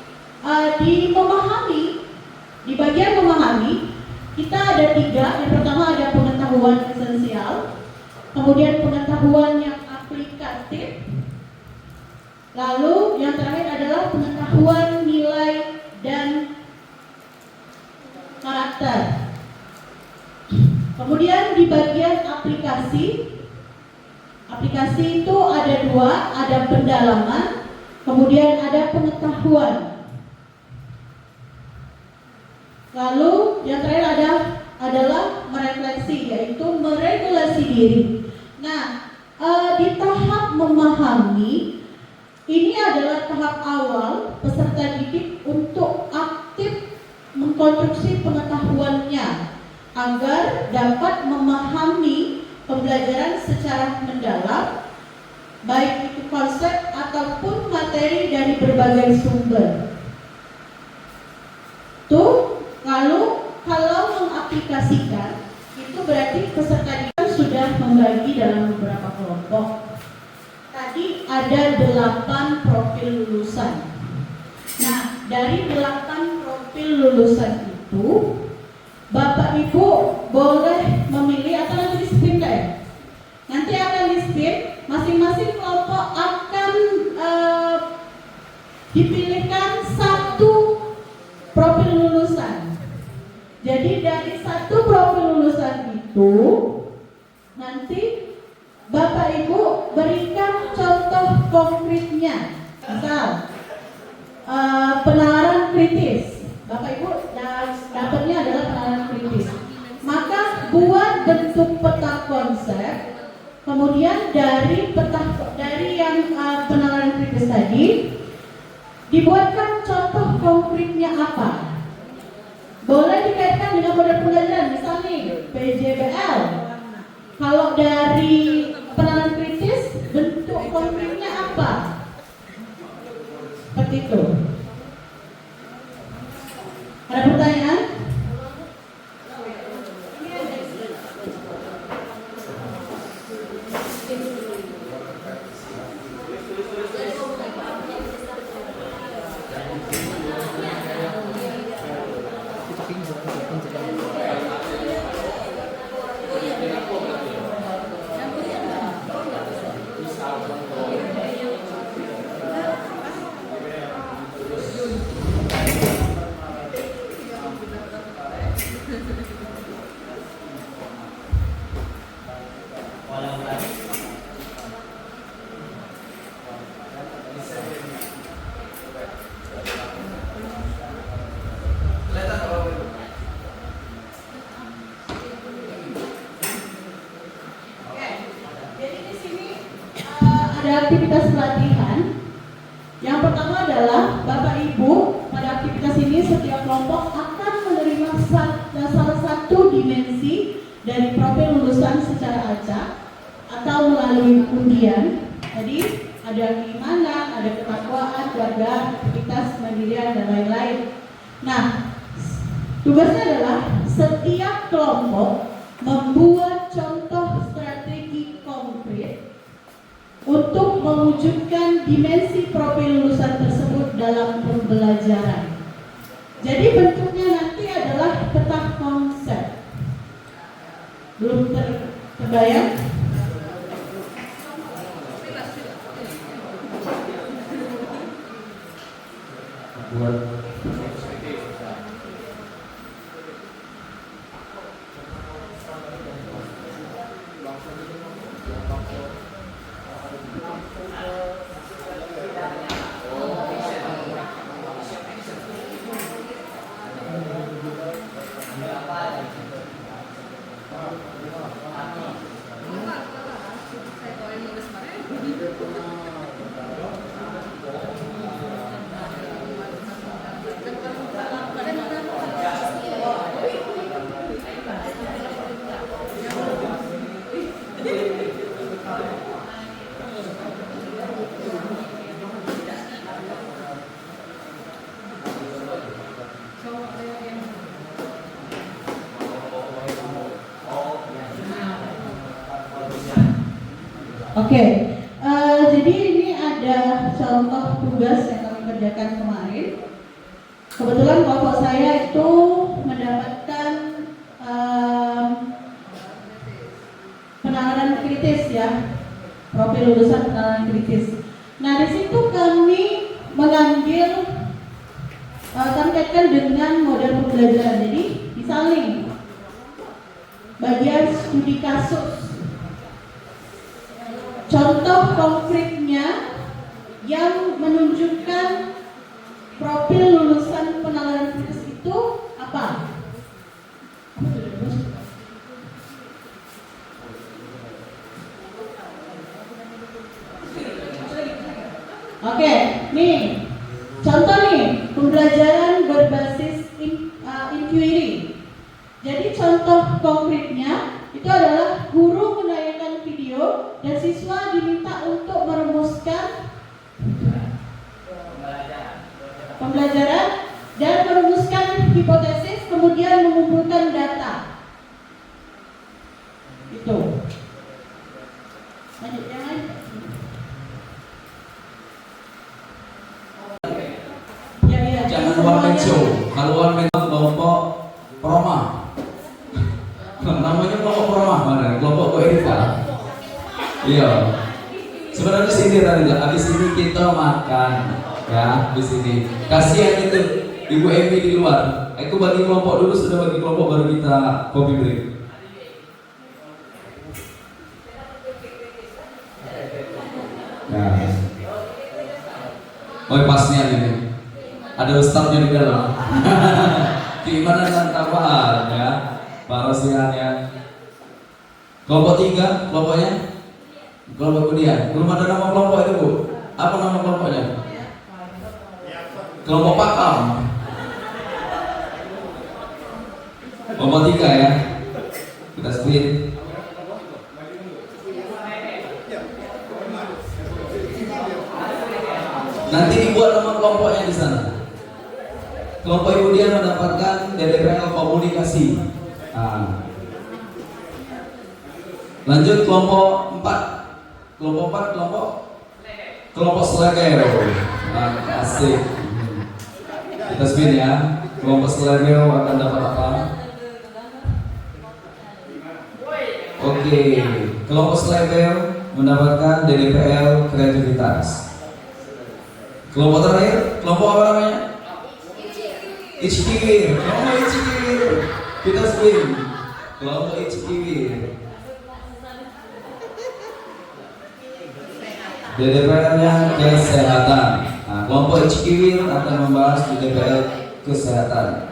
di bagian memahami kita ada 3. Yang pertama ada pengetahuan esensial, kemudian pengetahuan yang aplikatif, lalu yang terakhir adalah pengetahuan nilai dan karakter. Kemudian di bagian aplikasi itu ada 2, ada pendalaman, kemudian ada pengetahuan. Lalu yang terakhir adalah merefleksi, yaitu meregulasi diri. Nah, di tahap memahami, ini adalah tahap awal peserta didik untuk aktif mengkonstruksi pengetahuannya agar dapat memahami pembelajaran secara mendalam, baik itu konsep ataupun materi dari berbagai sumber. Lalu kalau mengaplikasikan, itu berarti peserta didik sudah membagi dalam beberapa kelompok. Tadi ada 8 profil lulusan. Nah, dari 8 profil lulusan itu, Bapak Ibu boleh memilih atau nanti di-spin ya? Nanti akan di-spin, masing-masing kelompok akan dipilihkan 1 profil lulusan. Jadi dari 1 profil lulusan itu, nanti Bapak Ibu berikan contoh konkretnya. Misal penalaran kritis, Bapak Ibu dapatnya adalah penalaran kritis. Maka buat bentuk peta konsep, kemudian dari yang penalaran kritis tadi dibuatkan contoh konkretnya apa. Boleh dikaitkan dengan model pembelajaran, misalnya PJBL. Kalau dari penalaran kritis, bentuk konkretnya apa? Seperti itu. Ada pertanyaan? Aktivitas pelatihan. Yang pertama adalah Bapak Ibu pada aktivitas ini setiap kelompok akan menerima salah satu dimensi dari profil lulusan secara acak atau melalui undian. Jadi ada keimanan, ada ketakwaan, keluarga, aktivitas kemandirian dan lain-lain. Nah, tugasnya adalah setiap kelompok membuat contoh strategi konkret untuk mewujudkan dimensi profil lulusan tersebut dalam pembelajaran. Jadi bentuknya nanti adalah peta konsep. Belum terbayang? Buat Oke, jadi ini ada contoh tugas yang kami kerjakan kemarin. Kebetulan kelompok saya itu mendapatkan penalaran kritis ya, profil lulusan penalaran kritis. Nah di situ kami mengambil kami kaitkan dengan model pembelajaran. Jadi misalnya bagian studi kasus. Contoh konkretnya yang menunjukkan profil lulusan penalaran kritis itu apa? Oke, nih contoh nih pembelajaran berbasis inquiry. Jadi contoh konkretnya itu adalah guru menayangkan video dan siswa diminta untuk merumuskan pembelajaran dan merumuskan hipotesis, kemudian mengumpulkan data. Itu. Lanjut yang lain. Ya, Jangan one man show. Kalau one man kelompok proma. Namanya kelompok proma mana? Kelompok Bu Erika. Iya. Sebenarnya sini tadi, habis ini kita makan ya di sini. Kasihan itu Ibu Emi di luar. Aku bagi kelompok dulu, sudah bagi kelompok baru kita kopi break. Nah. Oh pasnya ini. Ada ustaznya di dalam. Gimana dengan tambahan ya? Para sian ya. Kelompok 3, kelompoknya? Kelompok kemudian. Belum ada nama kelompok itu, Bu. Apa nama kelompoknya? Kelompok Pakam. Kelompok 3 ya. Kita split. Nanti dibuat nama kelompoknya di sana. Kelompok kemudian mendapatkan DDPL komunikasi. Nah. Lanjut kelompok 4. Kelompok 4 kelompok Slegeo. Nah, asik. Kita spin ya. Kelompok Slegeo akan dapat apa? Oke, kelompok Slegeo mendapatkan DDPL kreativitas. Kelompok terakhir, kelompok apa namanya? Ichikir. Kelompok Ichikir. Kita spin. Kelompok Ichikir. DDPL-nya kesehatan. Nah, kelompok Ichikir akan membahas DDPL kesehatan.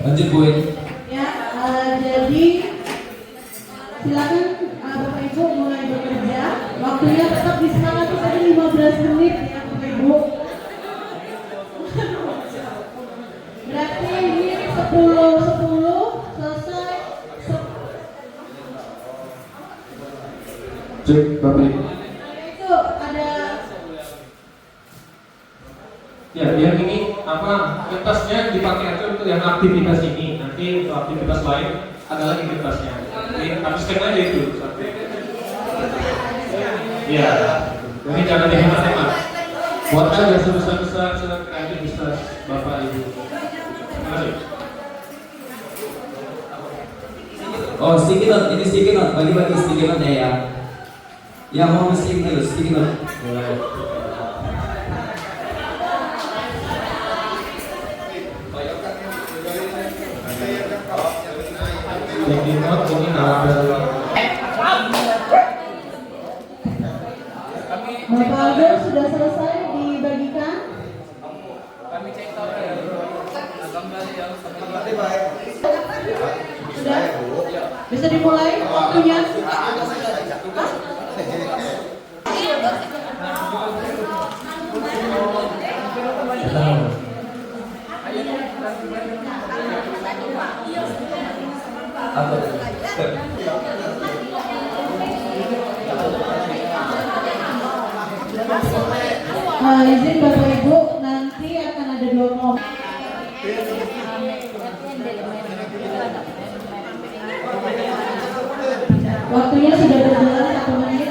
Lanjut Bu. Ya, jadi silakan Bapak Ibu mulai bekerja. Waktunya tetap disepakati tadi 15 menit ya Bapak Ibu. Berarti ini 10 selesai. Cek Bapak Ibu. Itu ada Ya, yang ini apa kertasnya dipakai aja untuk yang aktivitas ini. Nanti untuk aktivitas lain ada lagi kertasnya. Jadi habiskan aja itu. Ya, jadi jangan dihemat-hemat. Buat aja sebesar-besar kreativitas Bapak Ibu. Terima kasih. Oh, sticky note, ini sticky note, bagi-bagi sticky note-nya ya. Yang mau sticky note. Sticky note ini ada. Bapak Aldo sudah selesai dibagikan. Sudah? Bisa dimulai waktunya? Izin Bapak Ibu, nanti akan ada 2 kelompok. Waktunya sudah berjalan 1 menit.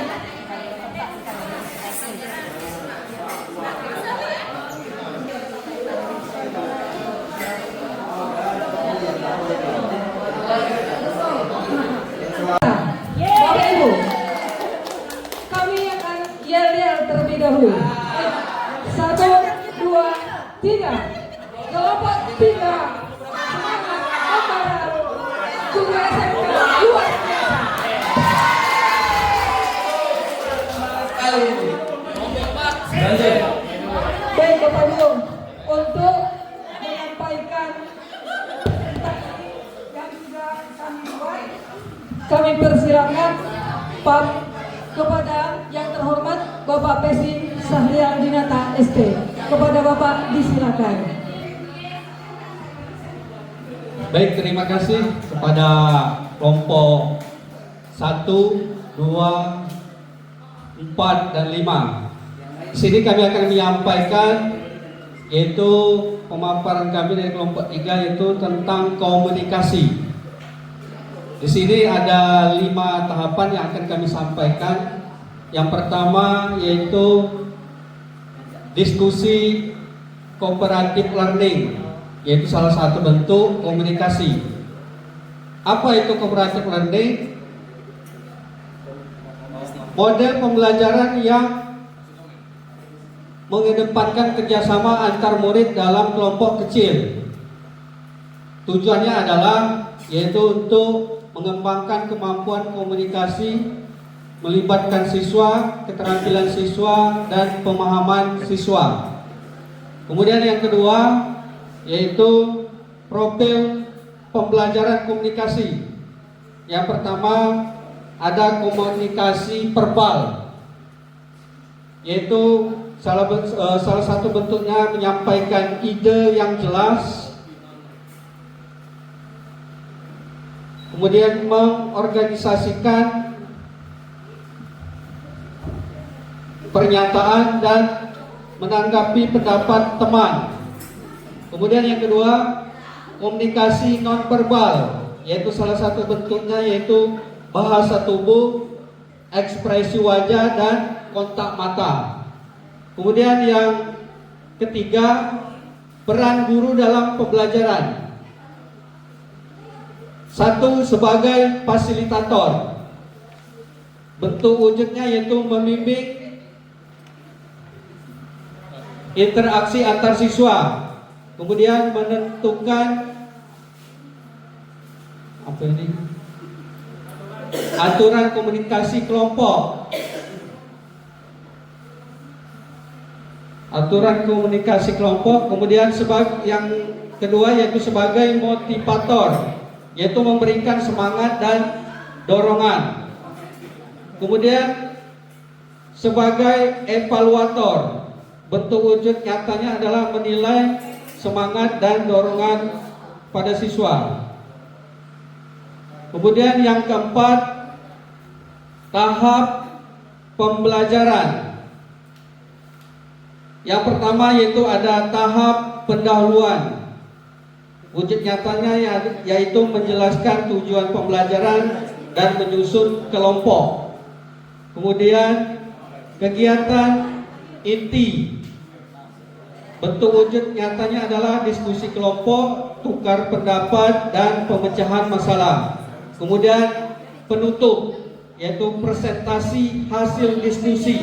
Bapak Ibu, kami akan yel-yel terlebih dahulu. 1, 2, 3. Kelompok 3. Semangat Amara. Guru SMK luar biasa. Baik Bapak Ibu, untuk menyampaikan yang sudah kami buat, kami persilakan Pak kepada yang terhormat Bapak Pesi Sahrial Dinata ST. Kepada Bapak disilakan. Baik, terima kasih kepada kelompok 1, 2, 4, dan 5. Di sini kami akan menyampaikan yaitu pemaparan kami dari kelompok 3 yaitu tentang komunikasi. Di sini ada 5 tahapan yang akan kami sampaikan. Yang pertama yaitu diskusi cooperative learning, yaitu salah satu bentuk komunikasi. Apa itu cooperative learning? Model pembelajaran yang mengedepankan kerjasama antar murid dalam kelompok kecil. Tujuannya adalah yaitu untuk mengembangkan kemampuan komunikasi, melibatkan siswa, keterampilan siswa, dan pemahaman siswa. Kemudian yang kedua yaitu profil pembelajaran komunikasi. Yang pertama ada komunikasi verbal, yaitu salah satu bentuknya menyampaikan ide yang jelas, kemudian mengorganisasikan pernyataan dan menanggapi pendapat teman. Kemudian yang kedua, komunikasi nonverbal, yaitu salah satu bentuknya yaitu bahasa tubuh, ekspresi wajah, dan kontak mata. Kemudian yang ketiga, peran guru dalam pembelajaran. 1. Sebagai fasilitator. Bentuk wujudnya yaitu membimbing interaksi antar siswa. Kemudian menentukan aturan komunikasi kelompok. Kemudian yang kedua yaitu sebagai motivator, yaitu memberikan semangat dan dorongan. Kemudian sebagai evaluator, bentuk wujud nyatanya adalah menilai semangat dan dorongan pada siswa. Kemudian yang keempat, tahap pembelajaran. Yang pertama yaitu ada tahap pendahuluan. Wujud nyatanya yaitu menjelaskan tujuan pembelajaran dan menyusun kelompok. Kemudian kegiatan inti. Bentuk wujud nyatanya adalah diskusi kelompok, tukar pendapat, dan pemecahan masalah. Kemudian penutup yaitu presentasi hasil diskusi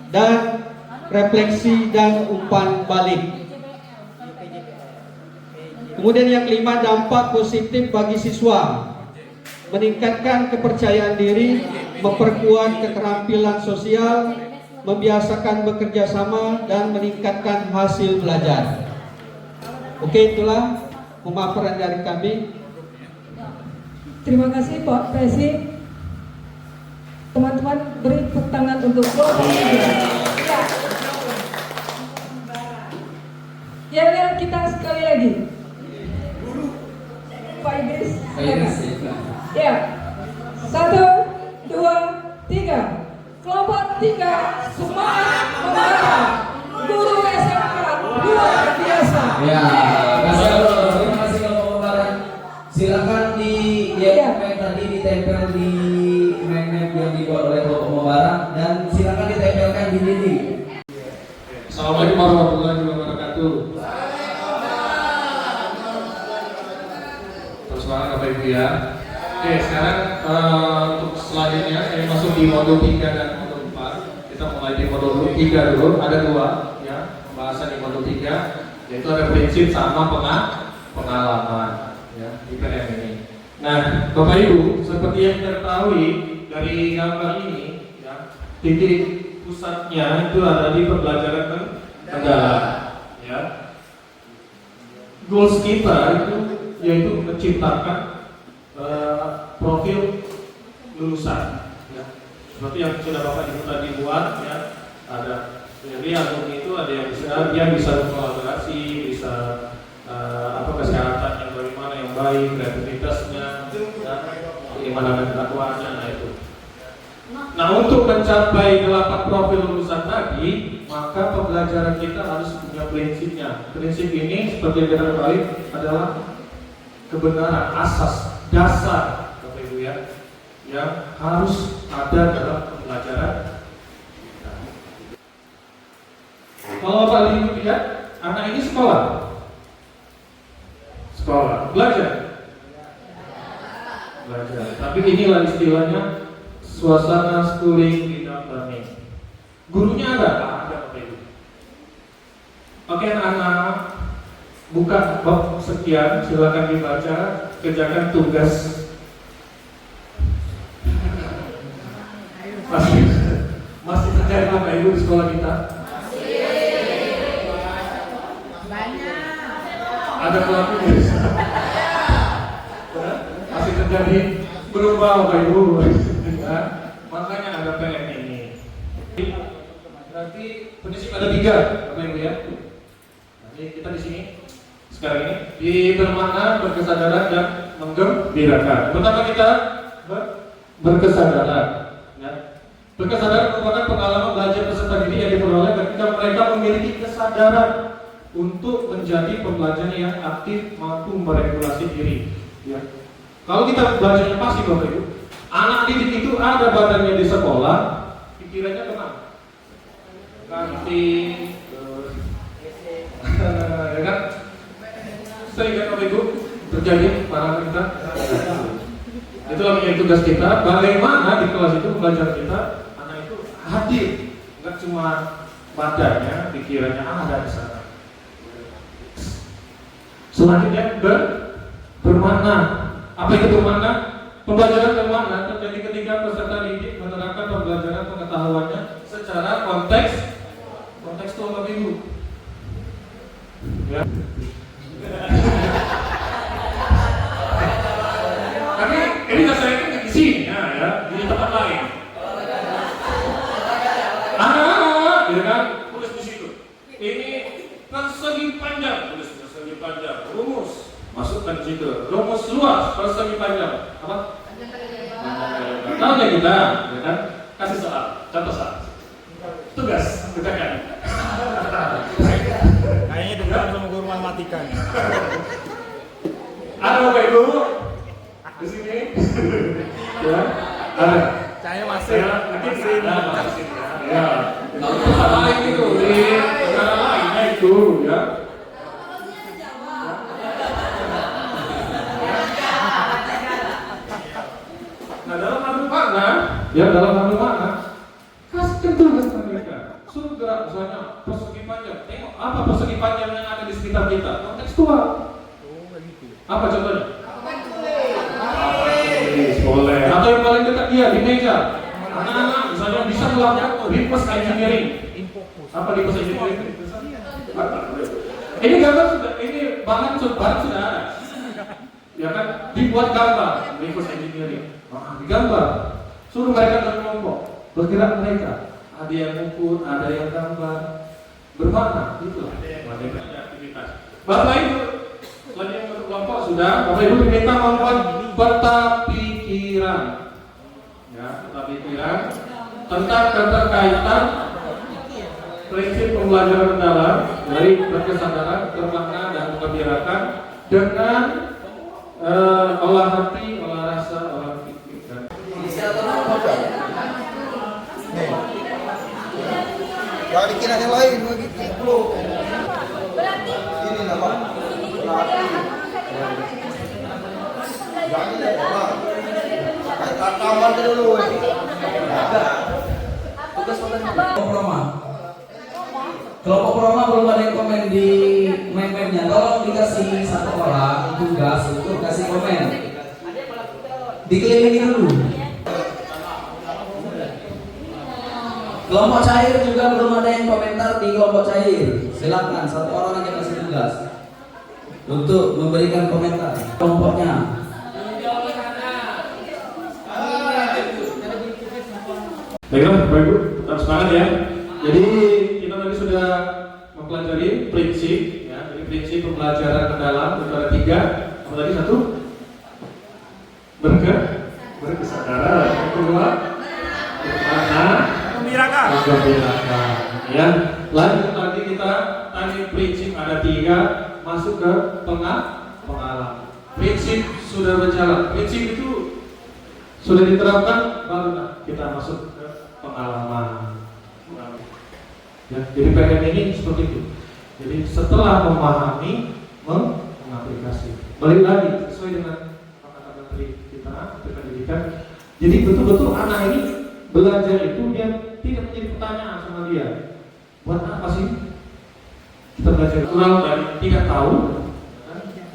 dan refleksi dan umpan balik. Kemudian yang kelima, dampak positif bagi siswa, meningkatkan kepercayaan diri, memperkuat keterampilan sosial, membiasakan bekerja sama, dan meningkatkan hasil belajar. Oke, itulah pemaparan dari kami. Terima kasih Pak Pesi. Teman-teman beri tepuk tangan untuk kelompok 3. Ya, kita sekali lagi. Pak Idris. Ya. 1, 2, 3. Kelompok 3 semangat membara. Guru SMK luar biasa. Ya, terima kasih kelompok membara. Silakan di tadi ditempel di magnet yang dibuat oleh kelompok membara dan silakan ditempelkan di dinding. Assalamualaikum warahmatullahi wabarakatuh. Terus Bapak Ibu ya. Oke, sekarang untuk selanjutnya saya masuk di modul 3 dan modul 4. Kita mulai di modul 3 dulu. Ada 2 ya, pembahasan di modul 3 yaitu ada prinsip sama pengalaman ya di PN ini. Nah, Bapak Ibu, seperti yang kita ketahui dari gambar ini ya, titik pusatnya itu ada di pembelajaran mendalam ya. Goals kita itu yaitu menciptakan profil lulusan ya. seperti yang sudah Bapak Ibu tadi buat ya. Ada jadi alumni itu ada yang bisa berkolaborasi, bisa kesehatan yang bagaimana yang baik, kreativitasnya, dan keimanan dan ketakwaannya. Nah itu. Nah untuk mencapai 8 profil lulusan tadi, maka pembelajaran kita harus punya prinsipnya. Prinsip ini seperti yang kita ketahui adalah kebenaran, asas, dasar, Bapak Ibu ya, yang harus ada dalam pembelajaran. Kalau Bapak Ibu lihat, anak ini sekolah, belajar. Tapi inilah istilahnya suasana schooling without learning. Gurunya ada Bapak Ibu. Oke anak-anak, buka bab sekian, silakan dibaca, kerjakan tugas. Masih terjadi Bapak Ibu di sekolah kita? Ada pelakunya. Masih terjadi berubah Bapak Ibu. Makanya ada PM ini. Berarti prinsip ada 3 Bapak Ibu ya. Nanti kita di sini sekarang ini di bermakna, berkesadaran dan menggembirakan. Pertama kita berkesadaran. Ya. Berkesadaran merupakan pengalaman belajar peserta didik yang diperoleh ketika mereka memiliki kesadaran untuk menjadi pembelajar yang aktif, mampu meregulasi diri. Ya. Kalau kita belajarnya pasif Bapak Ibu, anak didik itu ada badannya di sekolah, pikirannya kemana? Kantin, ya kan? Sering kan Bapak Ibu terjadi para kita. Itulah menjadi tugas kita. Bagaimana di kelas itu belajar kita, anak itu hadir, nggak cuma badannya, pikirannya ada di sana. Selanjutnya bermakna. Apa itu bermakna? Pembelajaran bermakna terjadi ketika peserta didik menerapkan pembelajaran pengetahuannya secara kontekstual Bapak Ibu. Ya. Tapi ini saya itu di sini ya, di tempat lain. Ya kan, tulis di situ. Ini persegi panjang, tulis persegi panjang, rumus. Masukkan di situ. Rumus luas, persegi panjang. Apa? Tahu ya kita, ya kan? Kasih soal, contoh soal. Tugas, kerjakan. Kayaknya dengar sama guru matematika. Ada Bapak Ibu di sini? Ya, ada. Saya masih. Ya. Tempat lain itu di negara lainnya itu, ya. Nah dalam satu makna, kasihkan tugas mereka. Suruh gerak misalnya persegi panjang. Tengok apa persegi panjang yang ada di sekitar kita. Kontekstual. Apa contohnya? Boleh. Atau yang paling dekat dia di meja. Anak-anak misalnya bisa melakukan reverse engineering. Apa reverse engineering? Ini gambar sudah, ini bahan sudah ada. Ya kan, dibuat gambar reverse engineering. Digambar. Suruh mereka berkelompok, bergerak mereka. Ada yang ukur, ada yang gambar. Bermakna, itulah. Aktivitas. Bapak Ibu, selain yang berkelompok sudah, Bapak Ibu diminta membuat peta pikiran. Ya, peta pikiran tentang keterkaitan prinsip pembelajaran mendalam dari berkesadaran, bermakna dan mengembirakan dengan olah hati, olah rasa, olah pikir dan Kalau bikin yang lain begitu. Ini nama. Taman dulu. Kelompok Roma belum ada yang komen di meme-nya. Tolong dikasih satu orang tugas untuk kasih komen. Dikelilingi dulu. Kelompok cair juga belum ada yang komentar di kelompok cair. Silakan satu orang aja kasih tugas untuk memberikan komentar kelompoknya. Baiklah, Bapak Ibu, tetap semangat ya. Jadi kita tadi sudah mempelajari prinsip, ya. Jadi prinsip pembelajaran mendalam itu ada 3. Apa tadi? 1? Berkesadaran. Yang kedua, bermakna. Menggembirakan. Ya. Lanjut nanti kita tadi prinsip ada 3, masuk ke pengalaman. Prinsip sudah berjalan. Prinsip itu sudah diterapkan, baru kita masuk ke pengalaman. Ya, jadi PM ini seperti itu. Jadi setelah memahami, mengaplikasi. Balik lagi sesuai dengan kata-kata tadi kita pendidikan. Jadi betul-betul anak ini belajar itu dia tidak menjadi pertanyaan sama dia. Buat apa sih kita belajar struktural dari 3 tahun?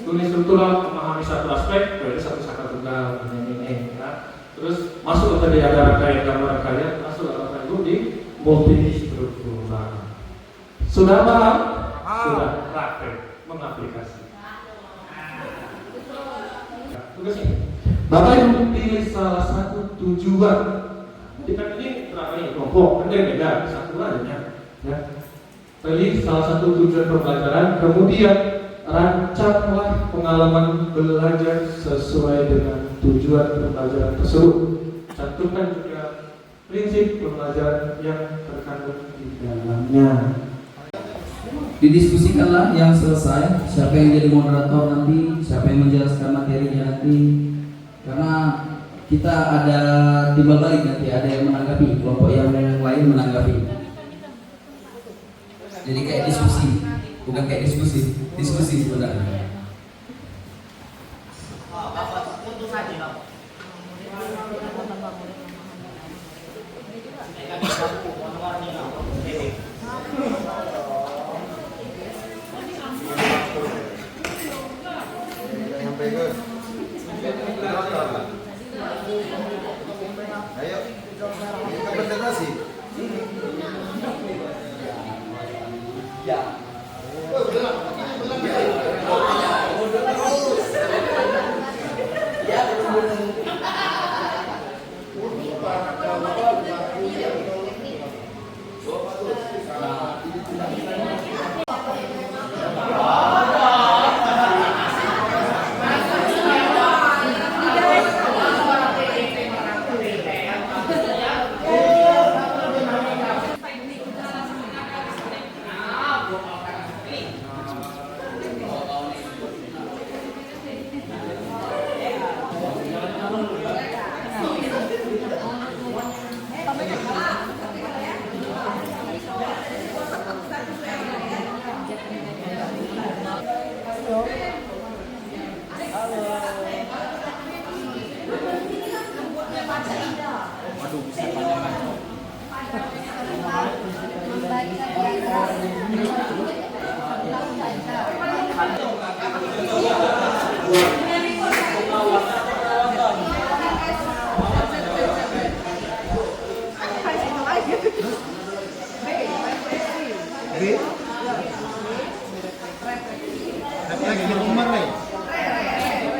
Tulis struktural memahami satu aspek, berarti satu saka tunggal ini. Ya. Terus masuk ke tadi ada rangkaian gambar rangkaian, masuk ke apa itu di multi struktural. Sudah paham? Sudah praktek mengaplikasi. Tugasnya, Bapak Ibu pilih salah satu tujuan. Kita ini berapa ini kelompok, kan beda, satu aja ya. Pilih salah satu tujuan pembelajaran, kemudian rancanglah pengalaman belajar sesuai dengan tujuan pembelajaran tersebut. Cantumkan juga prinsip pembelajaran yang terkandung di dalamnya. Didiskusikanlah yang selesai, siapa yang jadi moderator nanti, siapa yang menjelaskan materinya nanti. Karena kita ada timbal balik nanti, ada yang menanggapi, kelompok yang lain menanggapi. Jadi kayak diskusi, bukan kayak diskusi sebenarnya. Sampai ke ayo kita presentasi.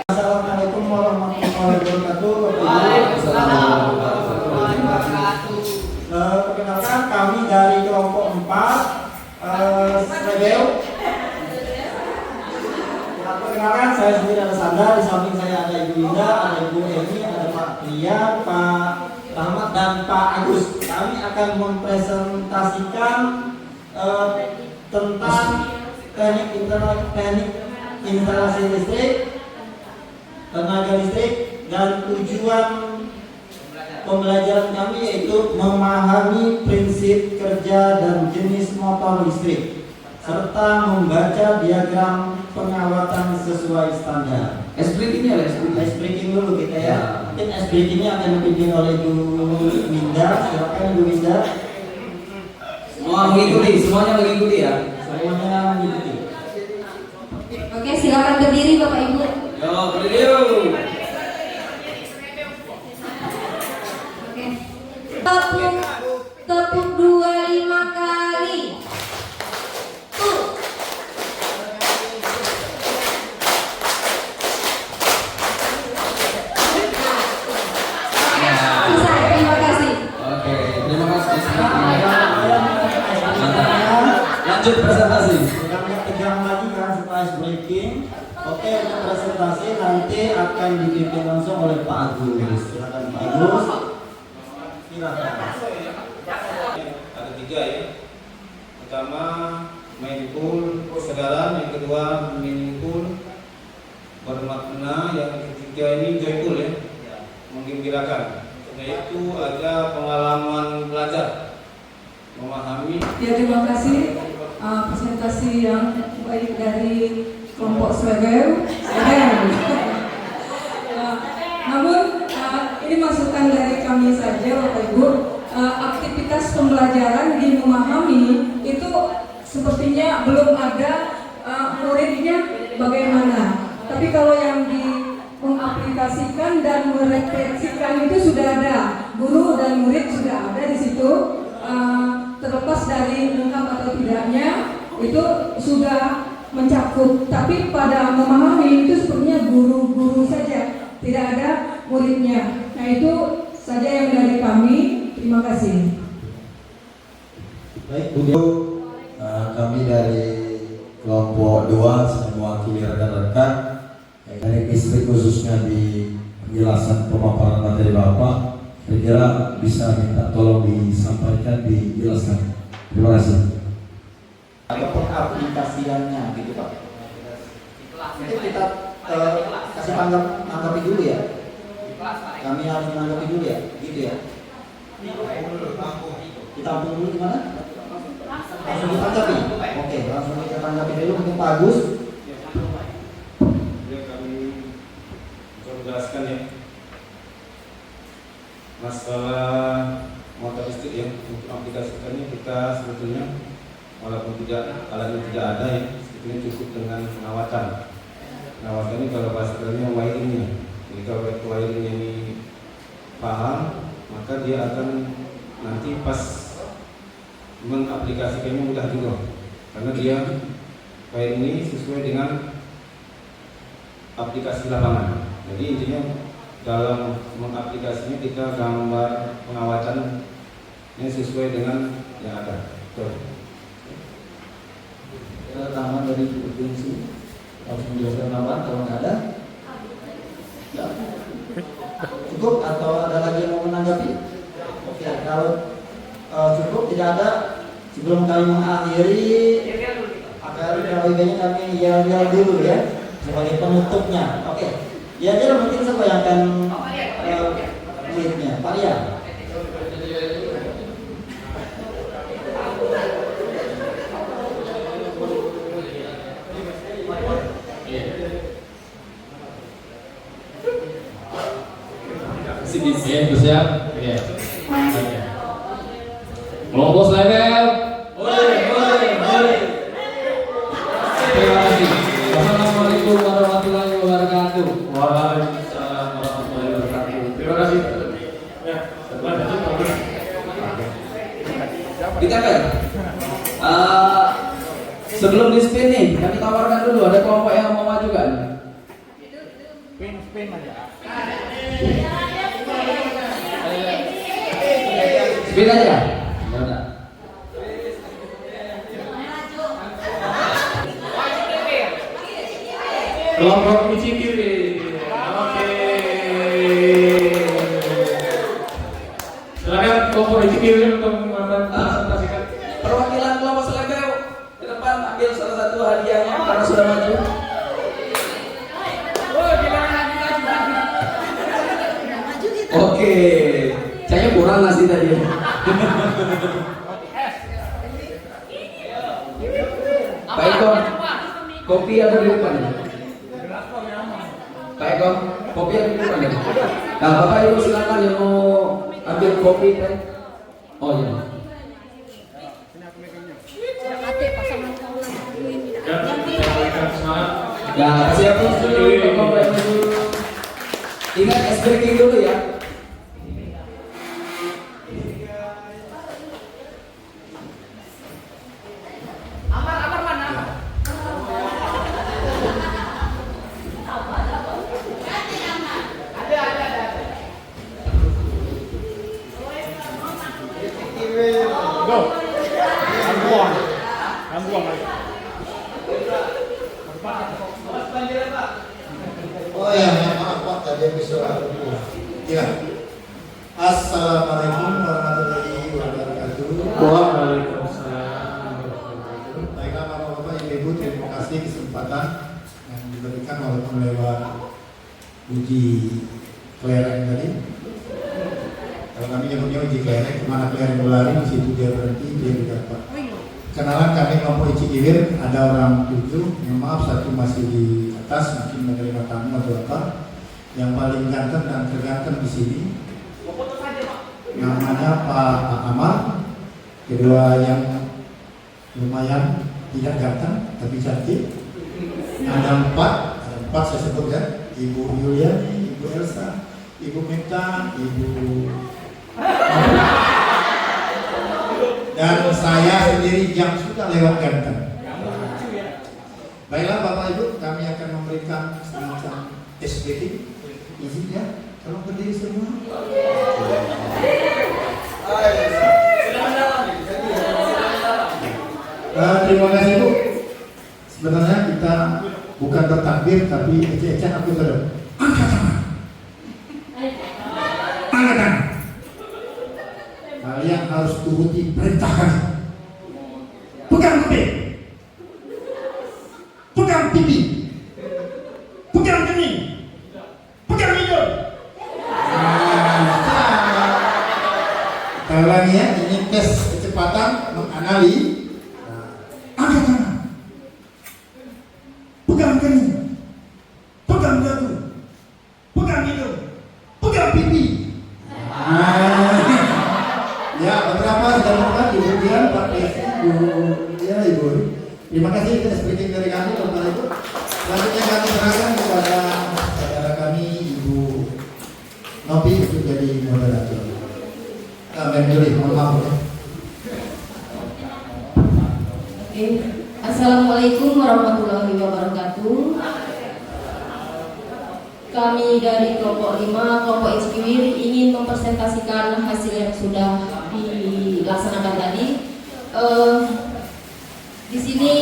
Assalamualaikum warahmatullahi wabarakatuh. Perkenalkan kami dari kelompok 4 Srebeu. Perkenalkan saya sendiri adalah Sandra, di samping saya ada Ibu Linda, ada Ibu Eni, ada Pak Ria, Pak Rahmat dan Pak Agus. Kami akan mempresentasikan tentang teknik instalasi listrik, tenaga listrik, dan tujuan pembelajaran kami yaitu memahami prinsip kerja dan jenis motor listrik serta membaca diagram pengawatan sesuai standar. Ice breaking-nya lah, Ice breaking dulu kita ya. Mungkin ice breaking-nya akan dipimpin oleh Bu Winda. Silakan Bu Winda. Semua mengikuti, semuanya mengikuti ya. Semuanya mengikuti. Oke, silakan berdiri Bapak Ibu. Yo, berdiri yuk. Oke. Tepuk 25 kali. Ya. Selesai, terima kasih. Oke, terima Lanjut presentasi. Sudah nggak tegang lagi kan setelah ice breaking. Oke, untuk presentasi nanti akan dipimpin langsung oleh Pak Agus. Silakan Pak Agus. Silakan. Ada 3 ya. Pertama main pool kesadaran, yang kedua meaningful bermakna, yang ketiga ini joyful ya, menggembirakan. Yaitu ada pengalaman belajar, memahami. Ya, terima kasih presentasi yang baik dari kelompok Slegel. Namun ini masukan dari kami saja Bapak Ibu. Aktivitas pembelajaran di memahami itu sepertinya belum ada muridnya bagaimana. Tapi kalau yang mengaplikasikan dan merefleksikan itu sudah ada, guru dan murid sudah ada di situ. Terlepas dari lengkap atau tidaknya itu sudah mencakup. Tapi pada memahami itu sepertinya guru-guru saja, tidak ada muridnya. Nah, itu saja yang dari kami. Terima kasih. Baik, kami dari kelompok 2 semua mewakili rekan-rekan dari istri khususnya di penjelasan pemaparan materi Bapak. Saya kira bisa minta tolong disampaikan, dijelaskan. Terima kasih. Atau pengaplikasiannya gitu Pak. Itu kita kasih tanggapi dulu ya. Kami harus menanggapi dulu ya, gitu ya. Kita tampung dulu gimana? Langsung ditanggapi. Oke, langsung kita tanggapi dulu mungkin Pak Agus. Ya, kami coba menjelaskan ya. Masalah motor listrik ya, untuk aplikasikannya kita sebetulnya walaupun alatnya tidak ada ya, sebetulnya cukup dengan pengawasan. Pengawasan ini kalau bahasa kerennya wiringnya. Jadi kalau wiringnya ini paham, maka dia akan nanti pas mengaplikasikannya mudah juga, karena dia wiring ini sesuai dengan aplikasi lapangan. Jadi intinya dalam mengaplikasinya kita gambar pengawasannya sesuai dengan yang ada. Rekaman dari provinsi harus menjelaskan nama kalau nggak ada. Ya. Cukup atau ada lagi yang mau menanggapi? Oke, kalau cukup tidak ada, sebelum kami mengakhiri akan KWB-nya kami yel-yel dulu ya sebagai penutupnya. Oke. Ya, jadi mungkin siapa yang akan lead-nya? Pak Ria. Iya, bersiap. Iya. Kelompok Slegel. Terima kasih. Assalamualaikum warahmatullahi wabarakatuh. Waalaikumsalam warahmatullahi wabarakatuh. Terima kasih. Ya, Dikatakan. Sebelum di spin nih, kami tawarkan dulu ada kelompok yang mau maju kan? Spin aja. Spin aja. Ya udah. Kelompok kunci kiri. Oke. Silakan kelompok kunci kiri untuk mempresentasikan. Perwakilan kelompok Slegel ke depan ambil salah satu hadiahnya karena sudah maju. Oke, kayaknya kurang nasi tadi. Pak Eko, kopi ada di depan. Pak Eko, kopi ada di depan. Nah, Bapak Ibu silakan yang mau ambil kopi teh. Oh iya. Ya, siap dulu. Ingat es breaking dulu ya. Oh ya, maaf Pak, tadi episode aku. Ya. Assalamualaikum warahmatullahi wabarakatuh. Waalaikumsalam. Baiklah Bapak-Bapak, Ibu-Ibu, terima kasih kesempatan yang diberikan walaupun lewat uji kelereng tadi. Kalau kami nyebutnya uji kelereng, kemana kelereng berlari, di situ dia berhenti, dia didapat. Kenalan, kami kelompok Cikiwir, ada orang 7, maaf satu masih di atas, mungkin menerima tamu atau apa. Yang paling ganteng dan terganteng di sini namanya Pak Amal. Kedua yang lumayan tidak ganteng tapi cantik. Ada empat saya sebut ya. Ibu Yuliani, Ibu Elsa, Ibu Meta, Ibu dan saya sendiri yang sudah lewat ganteng. Baiklah Bapak Ibu, kami akan memberikan semacam SPT. Izin ya, tolong berdiri semua. Terima kasih Bu. Sebenarnya kita bukan bertakbir tapi ecek-ecek aku terus. Angkat tangan. Angkat tangan. Kalian harus turuti perintah kami. Pegang kuping. Pegang pipi. Pegang kening. Pegang hidung. Sekali lagi ya, ini tes kecepatan menganali. Angkat tangan. Pegang kening. Pegang dagu. Pegang hidung. Pegang pipi. Ya, beberapa sudah melakukan kemudian Pak Desi, ya Ibu. Terima kasih atas briefing dari kami Bapak Ibu. Selanjutnya kami serahkan kepada saudara kami Ibu Nopi untuk jadi moderator. Juli, mohon maaf ya. Assalamualaikum warahmatullahi wabarakatuh. Kami dari kelompok 5, kelompok Cikiwir ingin mempresentasikan hasil yang sudah dilaksanakan tadi. Di sini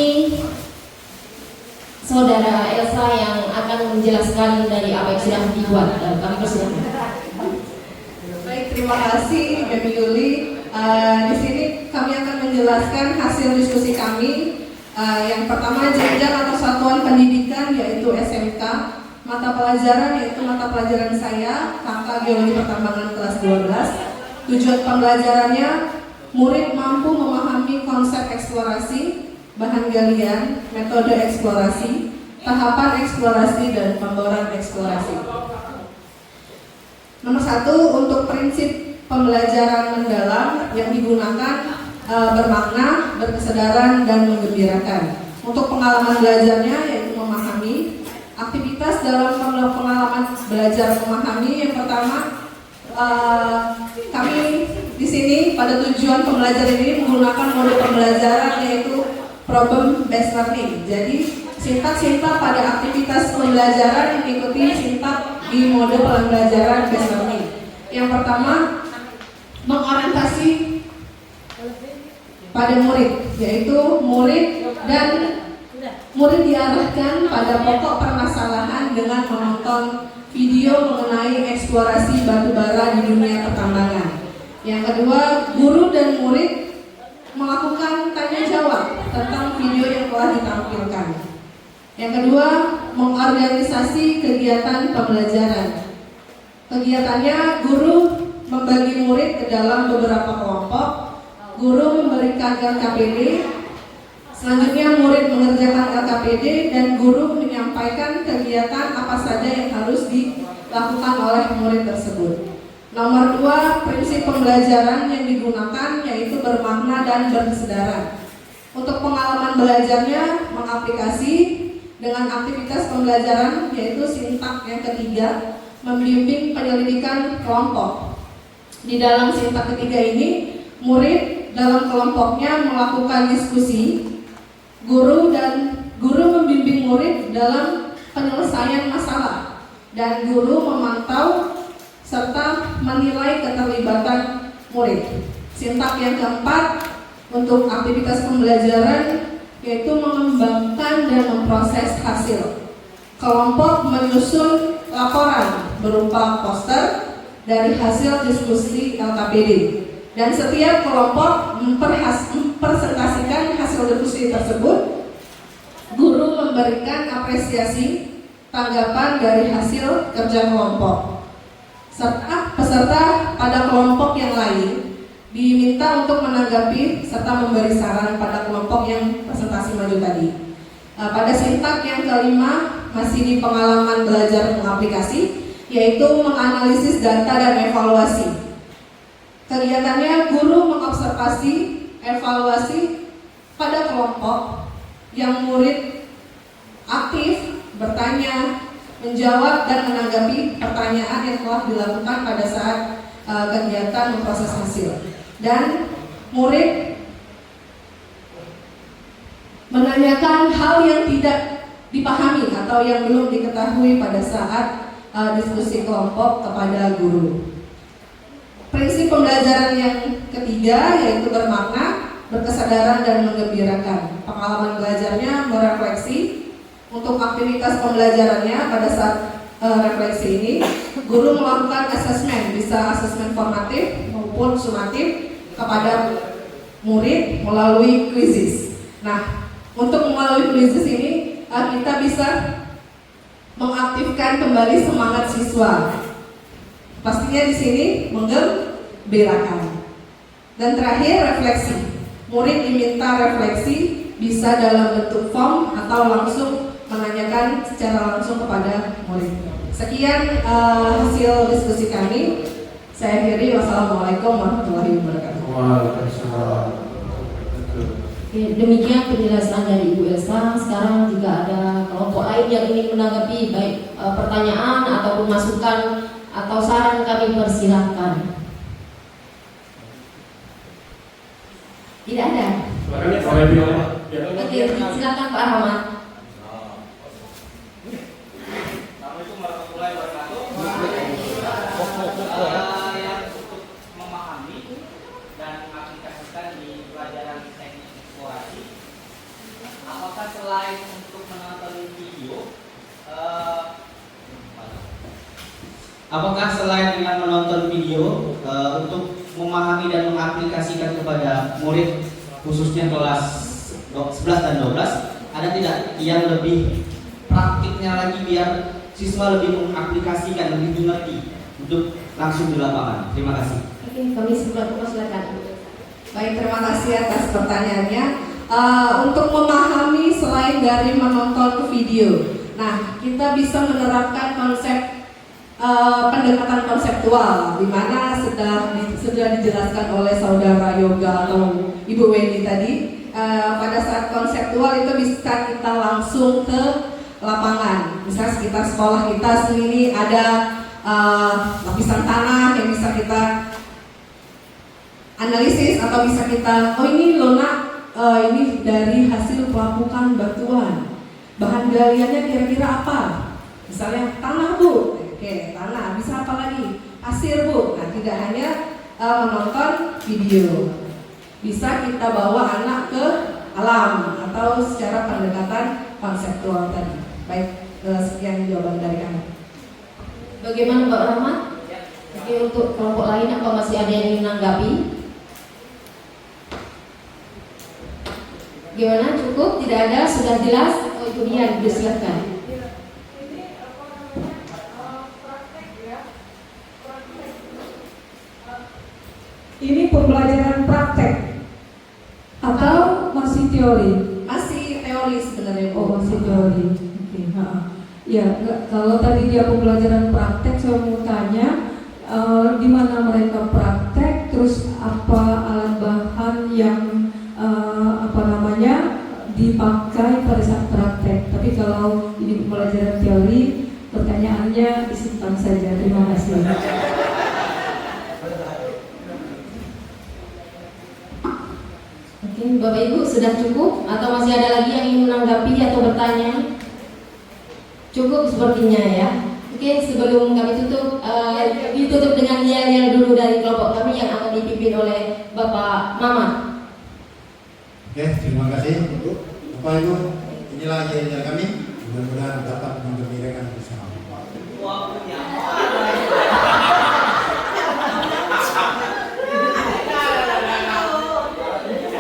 Saudara Elsa yang akan menjelaskan dari apa yang sudah dibuat. Kami persilakan. Baik, terima kasih Baby Yuli. Di sini kami akan menjelaskan hasil diskusi kami. Yang pertama jenjang atau satuan pendidikan yaitu SMK. Mata pelajaran yaitu mata pelajaran saya, Kakak Geologi Pertambangan kelas 12. Tujuan pembelajarannya, murid mampu memahami konsep eksplorasi, bahan galian, metode eksplorasi, tahapan eksplorasi, dan pemboran eksplorasi. Nomor 1, untuk prinsip pembelajaran mendalam yang digunakan bermakna, berkesedaran, dan menggembirakan. Untuk pengalaman belajarnya yaitu memahami. Aktivitas dalam pengalaman belajar memahami, yang pertama kami di sini pada tujuan pembelajaran ini menggunakan mode pembelajaran yaitu problem based learning. Jadi sintak-sintak pada aktivitas pembelajaran mengikuti sintak di mode pembelajaran based learning. Yang pertama, mengorientasi pada murid, yaitu murid diarahkan pada pokok permasalahan dengan menonton video mengenai eksplorasi batu bara di dunia pertambangan. Yang kedua, guru dan murid melakukan tanya jawab tentang video yang telah ditampilkan. Yang kedua, mengorganisasi kegiatan pembelajaran. Kegiatannya, guru membagi murid ke dalam beberapa kelompok. Guru memberikan LKPD. Selanjutnya murid mengerjakan LKPD dan guru menyampaikan kegiatan apa saja yang harus dilakukan oleh murid tersebut. Nomor 2, prinsip pembelajaran yang digunakan yaitu bermakna dan berkesedaran. Untuk pengalaman belajarnya mengaplikasi dengan aktivitas pembelajaran yaitu sintak yang ketiga, membimbing penyelidikan kelompok. Di dalam sintak ketiga ini, murid dalam kelompoknya melakukan diskusi. Guru membimbing murid dalam penyelesaian masalah dan guru memantau serta menilai keterlibatan murid. Sintak yang keempat, untuk aktivitas pembelajaran yaitu mengembangkan dan memproses hasil. Kelompok menyusun laporan berupa poster dari hasil diskusi LKPD, dan setiap kelompok mempresentasikan hasil diskusi tersebut. Guru memberikan apresiasi tanggapan dari hasil kerja kelompok, serta peserta pada kelompok yang lain diminta untuk menanggapi serta memberi saran pada kelompok yang presentasi maju tadi. Pada sintak yang kelima masih di pengalaman belajar mengaplikasi, yaitu menganalisis data dan evaluasi. Kegiatannya guru mengobservasi, evaluasi pada kelompok yang murid aktif bertanya, menjawab dan menanggapi pertanyaan yang telah dilakukan pada saat kegiatan memproses hasil. Dan murid menanyakan hal yang tidak dipahami atau yang belum diketahui pada saat diskusi kelompok kepada guru. Prinsip pembelajaran yang ketiga yaitu bermakna, berkesadaran dan menggembirakan. Pengalaman belajarnya merefleksi. Untuk aktivitas pembelajarannya pada saat refleksi ini, guru melakukan asesmen, bisa asesmen formatif maupun sumatif kepada murid melalui quizzes. Nah, untuk melalui quizzes ini kita bisa mengaktifkan kembali semangat siswa. Pastinya di sini menggembirakan. Dan terakhir refleksi. Murid diminta refleksi bisa dalam bentuk form atau langsung menanyakan secara langsung kepada murid. Sekian hasil diskusi kami. Saya akhiri. Wassalamualaikum warahmatullahi wabarakatuh. Waalaikumsalam. Oke, demikian penjelasan dari Ibu Elsa. Sekarang jika ada kelompok lain yang ingin menanggapi baik pertanyaan ataupun masukan atau saran, kami persilahkan. Tidak ada. Oke, silakan Pak Rahmat. Assalamualaikum warahmatullahi wabarakatuh. Untuk memahami dan mengaplikasikan di pelajaran teknik eksplorasi, apakah selain untuk menonton video, apakah selain dengan menonton video untuk memahami dan mengaplikasikan kepada murid khususnya kelas 11 dan 12, ada tidak yang lebih praktiknya lagi biar siswa lebih mengaplikasikan, lebih mengerti untuk langsung di lapangan? Terima kasih. Oke, kami silakan. Baik, terima kasih atas pertanyaannya. Untuk memahami selain dari menonton video, nah kita bisa menerapkan konsep pendekatan konseptual, di mana sudah dijelaskan oleh saudara Yoga atau Ibu Wendy tadi. Pada saat konseptual itu bisa kita langsung ke lapangan. Misalnya sekitar sekolah kita sendiri ada lapisan tanah yang bisa kita analisis, atau bisa kita, oh ini lona, ini dari hasil pelapukan batuan, bahan galiannya kira-kira apa? Misalnya tanah Bu, oke tanah, bisa apa lagi? Pasir Bu. Nah, tidak hanya menonton video, bisa kita bawa anak ke alam atau secara pendekatan konseptual tadi. Baik, sekian jawaban dari kami. Bagaimana Pak Rahmat? Oke, untuk kelompok lain apa masih ada yang ingin menanggapi? Gimana? Cukup? Tidak ada? Sudah jelas? Oh, itu dia, disilakan. Ini pembelajaran praktek atau masih teori? Masih teori sebenarnya. Oh, masih teori. Oke, ya, kalau tadi dia pembelajaran praktek, saya mau tanya di mana mereka praktek, terus apa alat bahan yang dipakai pada saat praktek. Tapi kalau ini pembelajaran teori, pertanyaannya disimpan saja. Terima kasih. Oke, Bapak Ibu sudah cukup atau masih ada lagi yang ingin menanggapi atau bertanya? Cukup sepertinya ya. Oke, sebelum kami tutup, ditutup dengan yel-yel dulu dari kelompok kami yang akan dipimpin oleh Bapak Mamat. Oke, terima kasih untuk Bapak Ibu, inilah ajaran kami. Mudah-mudahan dapat menggembirakan bersama.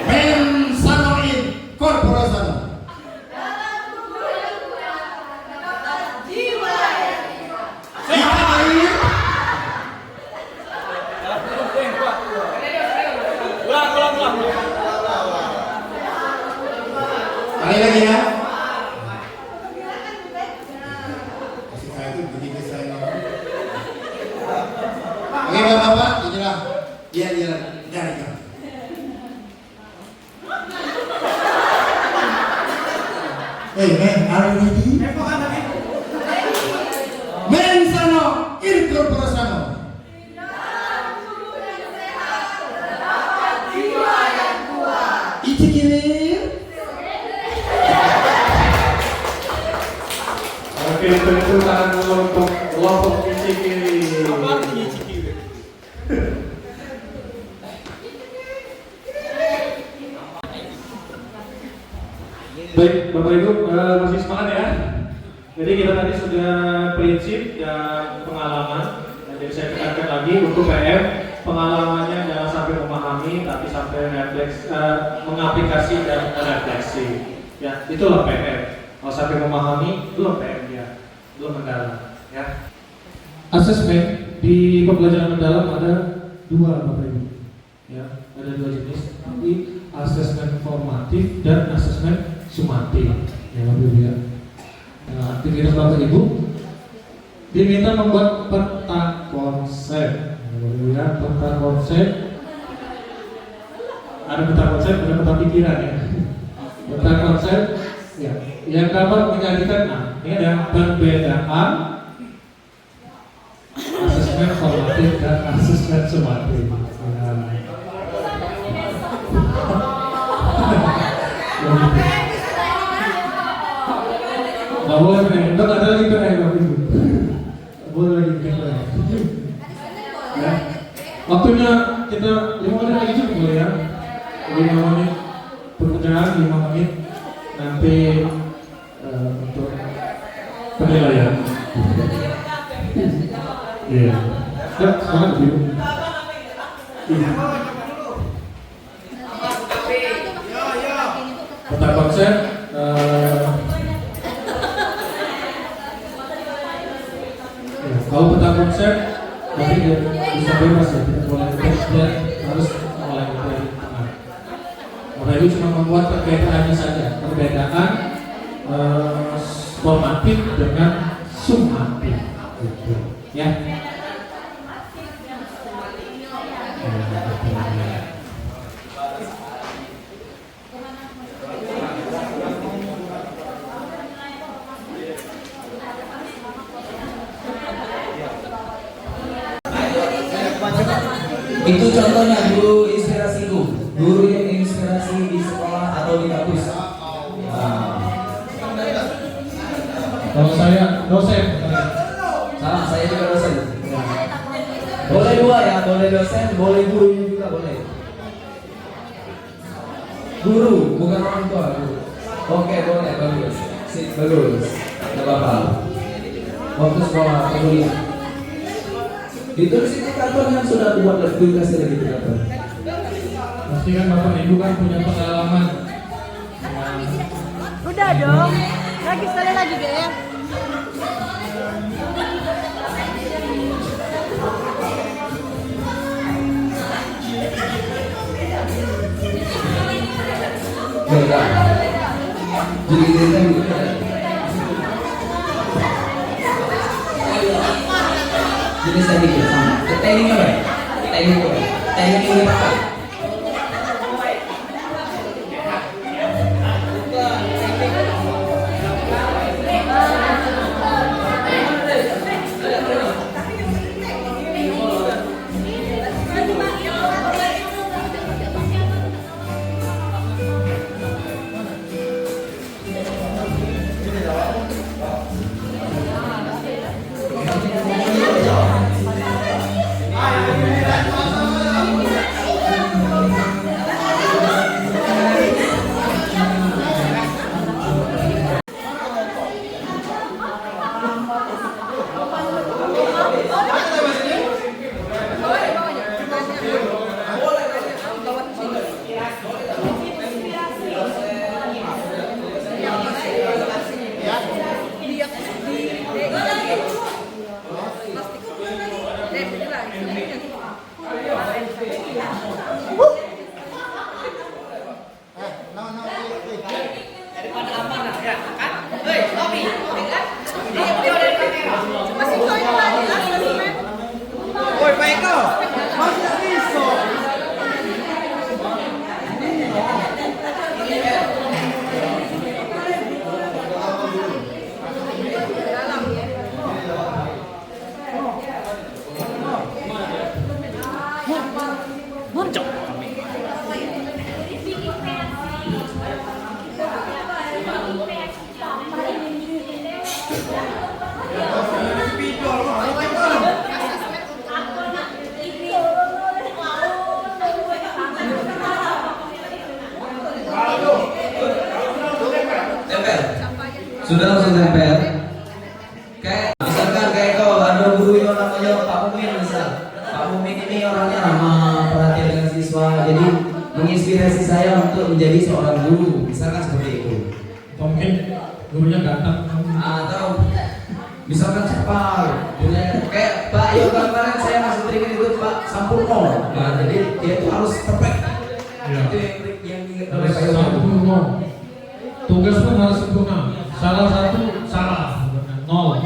Men sanoin korporasano. Kali lagi ya. Kasih saya itu begitu saya ngomong. Oke Bapak, inilah dia dari kami. Men, are you ready? Men sano in corporasano. Ichikirir. Oke, tepuk tangan dulu untuk kelompok Ichikiri. Baik, Bapak Ibu masih semangat ya. Jadi kita tadi sudah prinsip dan pengalaman. Jadi saya tekankan lagi untuk PM pengalamannya jangan sampai memahami, tapi sampai refleks, mengaplikasi dan refleksi. Ya, itulah PM. Kalau sampai memahami, belum PM ya, belum mendalam. Ya. Asesmen di pembelajaran mendalam ada dua Bapak Ibu. Ya, ada dua jenis. Jadi asesmen formatif dan asesmen sumatif. Ya Bapak Ibu ya. Nah, aktivitas Bapak Ibu diminta membuat peta konsep. Bapak Ibu ya, peta konsep. Ada peta konsep, ada peta pikiran ya. Peta konsep ya, yang dapat menjadikan ini ada perbedaan asesmen formatif dan asesmen sumatif. Nggak boleh nih, nggak ada lagi nih Bapak Ibu. Nggak boleh lagi nih. Ya, waktunya kita 5 menit lagi cukup boleh ya. 5 menit pekerjaan, 5 menit nanti untuk penilaian. Iya. Ya, semangat Ibu. Iya. Peta konsep. Kalau peta konsep, nanti bisa bebas ya, tidak boleh bebas, harus mulai dari tengah. Bapak Ibu cuma membuat perbedaannya saja, perbedaan formatif dengan sumatif, gitu. Ya. Itu contohnya guru inspirasiku, guru yang inspirasi di sekolah atau di kampus. Kalau saya dosen, sama saya juga dosen. Boleh dua ya, boleh dosen, boleh gurunya juga boleh. Guru, bukan orang tua. Guru. Oke, boleh, bagus. Sip, bagus. Gak apa-apa. Waktu sekolah, kuliah. Ditulis itu karton yang sudah buat kasih lagi di karton. Pasti kan Bapak Ibu kan punya pengalaman. Udah dong. Lagi sekali lagi deh. Enggak. Jadi gitu. Jadi saya bikin sama. Teknik apa? Teknik apa? Teknik ini apa? Sudah langsung tempel. Kayak misalkan kayak kau ada guru yang namanya Pak Mumin misal. Pak Mumin ini orangnya ramah, perhatian dengan siswa, jadi menginspirasi saya untuk menjadi seorang guru. Misalkan seperti itu. Mungkin gurunya datang. Atau misalkan siapa gurunya kayak Pak Yoga kemarin saya masih training itu Pak Sampurno. Nah, jadi dia itu harus perfect. Itu yang diingat oleh Pak Yoga. Sampurno. Tugas pun harus sempurna. Salah satu salah, nol,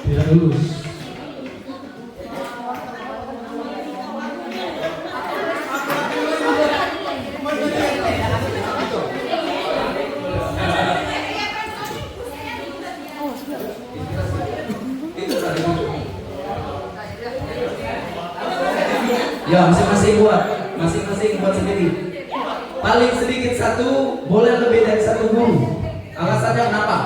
tidak lulus. Ya, masing-masing buat sendiri. Paling sedikit satu, boleh lebih dari satu guru. Alasannya kenapa?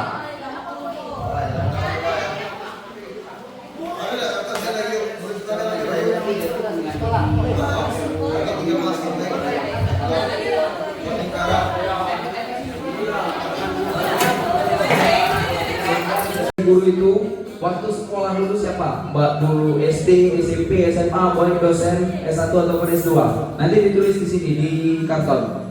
Guru itu waktu sekolah dulu siapa? Guru SD, SMP, SMA, boleh dosen S1 ataupun S2. Nanti ditulis di sini di karton.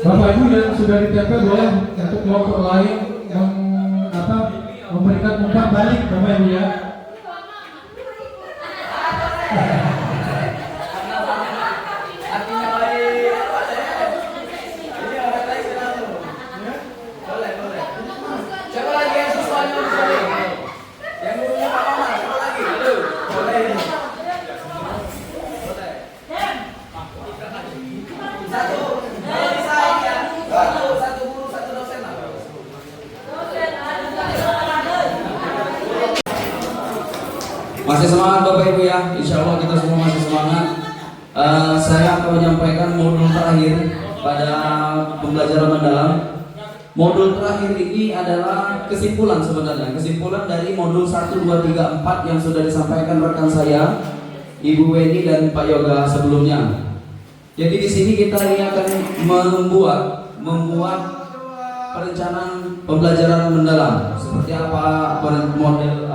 Bapak Ibu yang sudah ditempel boleh untuk kelompok lain memberikan umpan balik Bapak Ibu ya. Masih semangat Bapak Ibu ya, insya Allah kita semua masih semangat. Saya akan menyampaikan modul terakhir pada pembelajaran mendalam. Modul terakhir ini adalah kesimpulan sebenarnya, kesimpulan dari modul 1, 2, 3, 4 yang sudah disampaikan rekan saya, Ibu Weni dan Pak Yoga sebelumnya. Jadi di sini kita ini akan membuat perencanaan pembelajaran mendalam. Seperti apa model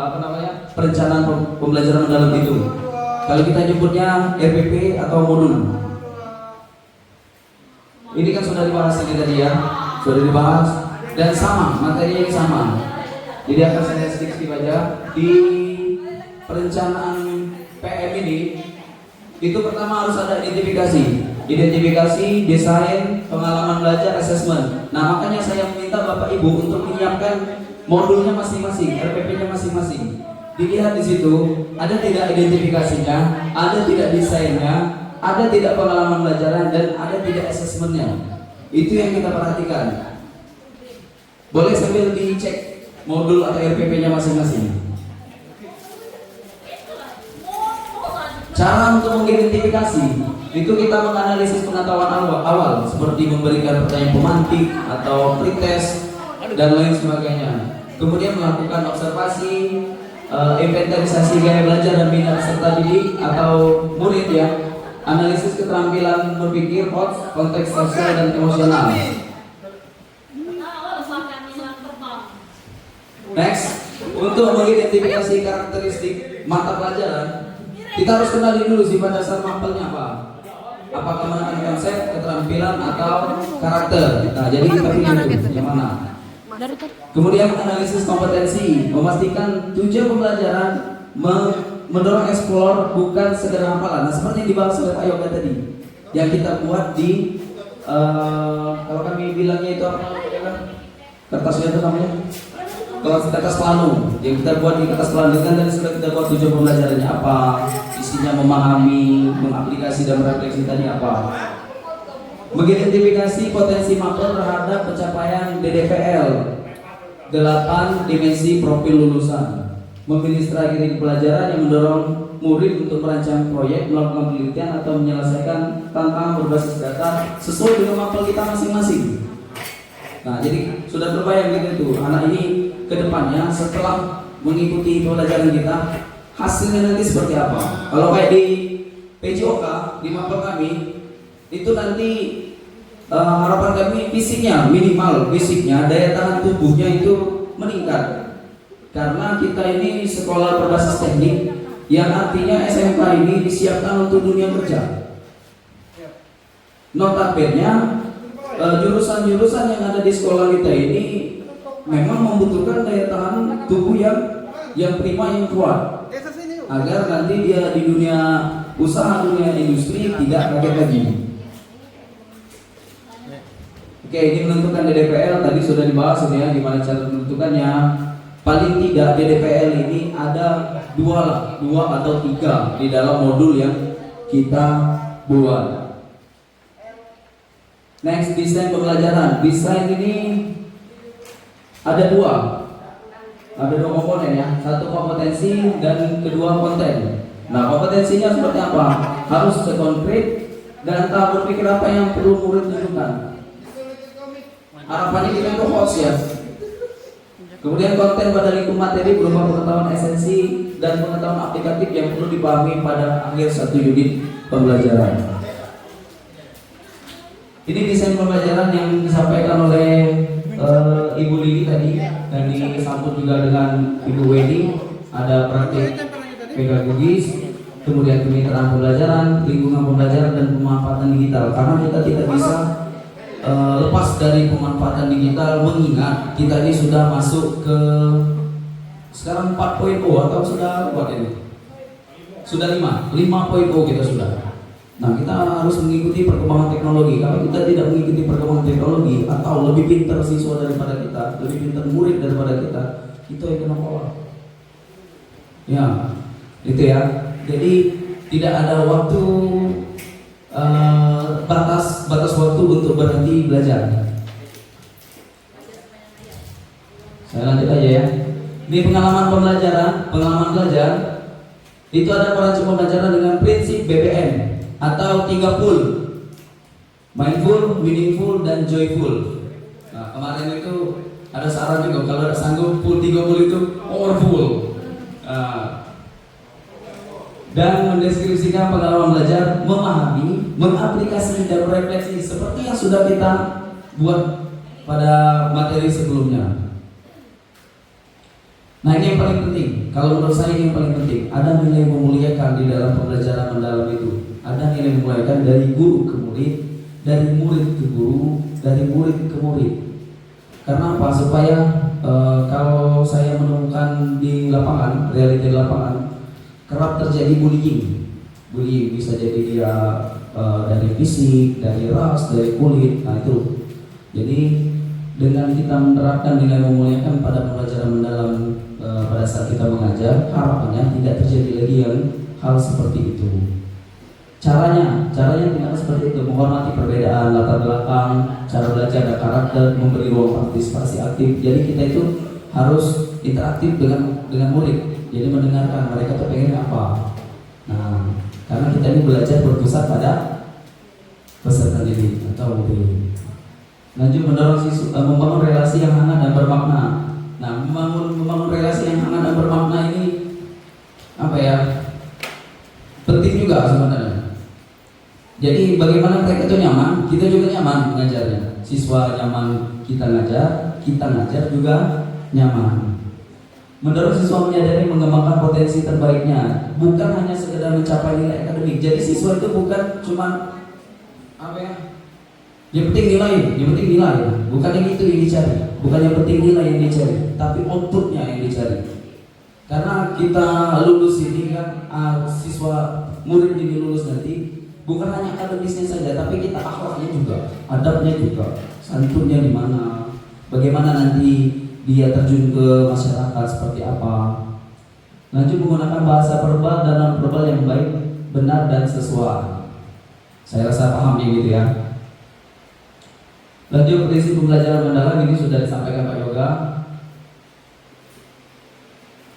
perencanaan pembelajaran mendalam itu? Kalau kita nyebutnya RPP atau modul. Ini kan sudah dibahas tadi ya, sudah dibahas dan sama, materinya yang sama. Jadi akan saya sedikit baca di perencanaan PM ini. Itu pertama harus ada identifikasi, desain, pengalaman belajar, assessment. Nah makanya saya meminta Bapak Ibu untuk menyiapkan modulnya masing-masing, RPP-nya masing-masing. Dilihat di situ, ada tidak identifikasinya, ada tidak desainnya, ada tidak pengalaman belajaran, dan ada tidak assessmentnya. Itu yang kita perhatikan. Boleh sambil dicek modul atau RPP-nya masing-masing. Cara untuk mengidentifikasi itu kita menganalisis pengetahuan awal seperti memberikan pertanyaan pemantik atau pretest dan lain sebagainya. Kemudian melakukan observasi, inventarisasi gaya belajar dan minat peserta didik atau murid ya, analisis keterampilan berpikir, konteks sosial dan emosional. Next, untuk mengidentifikasi karakteristik mata pelajaran, kita harus kenali dulu sifat dasar mapelnya apa. Apakah menekan konsep, keterampilan atau karakter. Nah, jadi kita pilih itu yang mana. Kemudian analisis kompetensi, memastikan tujuan pembelajaran mendorong eksplor bukan sekedar hafalan. Nah, seperti yang dibahas oleh Pak Yoga tadi, yang kita buat di kalau kami bilangnya itu apa? Kertasnya itu namanya? Kertas plano. Yang kita buat di kertas plano kan tadi sudah kita buat tujuan pembelajarannya apa, isinya memahami, mengaplikasi dan merefleksi tadi apa. Mengidentifikasi potensi mapel terhadap pencapaian DDPL 8 dimensi profil lulusan. Memilih strategi pelajaran yang mendorong murid untuk merancang proyek, melakukan penelitian atau menyelesaikan tantangan berbasis data sesuai dengan mapel kita masing-masing. Nah, jadi sudah terbayang gitu tuh anak ini kedepannya setelah mengikuti pelajaran kita hasilnya nanti seperti apa. Kalau kayak di PJOK di mapel kami itu nanti harapan kami fisiknya minimal, fisiknya daya tahan tubuhnya itu meningkat karena kita ini sekolah berbasis teknik yang artinya SMK ini disiapkan untuk dunia kerja. Notabene jurusan-jurusan yang ada di sekolah kita ini memang membutuhkan daya tahan tubuh yang prima, yang kuat agar nanti dia di dunia usaha, dunia industri tidak kaget lagi. Oke, ini menentukan DDPL tadi sudah dibahas ya, gimana cara menentukannya. Paling tidak DDPL ini ada dua atau tiga di dalam modul yang kita buat. Next, desain pembelajaran. Desain ini ada dua komponen ya, satu kompetensi dan kedua konten. Nah, kompetensinya seperti apa? Harus konkret dan tahu berpikir apa yang perlu murid tunjukkan. Harapannya kita itu host ya. Kemudian konten pada lingkup materi berupa pengetahuan esensi dan pengetahuan aplikatif yang perlu dipahami pada akhir satu unit pembelajaran. Ini desain pembelajaran yang disampaikan oleh Ibu Lili tadi dan disambut juga dengan Ibu Weni. Ada praktik pedagogis, kemudian kemitraan pembelajaran, lingkungan pembelajaran dan pemanfaatan digital. Karena kita tidak bisa lepas dari pemanfaatan digital, mengingat kita ini sudah masuk ke sekarang 4.0 atau sudah buat ini? Sudah 5.0 kita sudah. Nah, kita harus mengikuti perkembangan teknologi. Kalau kita tidak mengikuti perkembangan teknologi atau lebih pintar siswa daripada kita, lebih pintar murid daripada kita, itu yang kena pola. Ya, itu ya. Jadi tidak ada waktu batas waktu untuk berhenti belajar. Saya lanjut aja ya. Ini pengalaman belajar. Itu ada perancang pembelajaran dengan prinsip BBM atau 3 full, mindful, meaningful, dan joyful. Nah, kemarin itu ada saran juga kalau ada sanggup full 3 full itu powerful. Dan mendeskripsikan pengalaman belajar, memahami, mengaplikasi dan refleksi seperti yang sudah kita buat pada materi sebelumnya. Nah, ini yang paling penting. Kalau menurut saya ini yang paling penting. Ada nilai memuliakan di dalam pembelajaran mendalam itu. Ada nilai memuliakan dari guru ke murid, dari murid ke guru, dari murid ke murid. Karena apa? Supaya kalau saya menemukan di lapangan, realita di lapangan, kerap terjadi bullying. Bullying bisa jadi dia dari fisik, dari ras, dari kulit. Nah itu. Jadi dengan kita menerapkan nilai memuliakan pada pembelajaran mendalam pada saat kita mengajar, harapannya tidak terjadi lagi yang hal seperti itu. Caranya gimana seperti itu, menghormati perbedaan latar belakang, cara belajar dan karakter, memberi ruang partisipasi aktif. Jadi kita itu harus interaktif dengan murid. Jadi mendengarkan mereka tuh pengen apa. Nah, karena kita ini belajar berpusat pada peserta didik atau murid. Lanjut mendorong membangun relasi yang hangat dan bermakna. Nah, membangun relasi yang hangat dan bermakna ini apa ya? Penting juga sebenarnya. Jadi bagaimana mereka itu nyaman, kita juga nyaman mengajarnya. Siswa nyaman kita ngajar juga nyaman. Mendorong siswa menyadari mengembangkan potensi terbaiknya, bukan hanya sekedar mencapai nilai akademik. Jadi siswa itu bukan cuma apa ya? Yang penting nilai, bukan yang itu yang dicari, bukan yang penting nilai yang dicari, tapi outputnya yang dicari. Karena kita lulus ini kan, siswa murid ini lulus nanti, bukan hanya akademisnya saja, tapi kita akhlaknya juga, adabnya juga, santunnya di mana, bagaimana nanti dia terjun ke masyarakat seperti apa. Lanjut menggunakan bahasa verbal dan non verbal yang baik, benar dan sesuai. Saya rasa paham gitu ya. Lanjut prinsip pembelajaran mendalam ini sudah disampaikan Pak Yoga.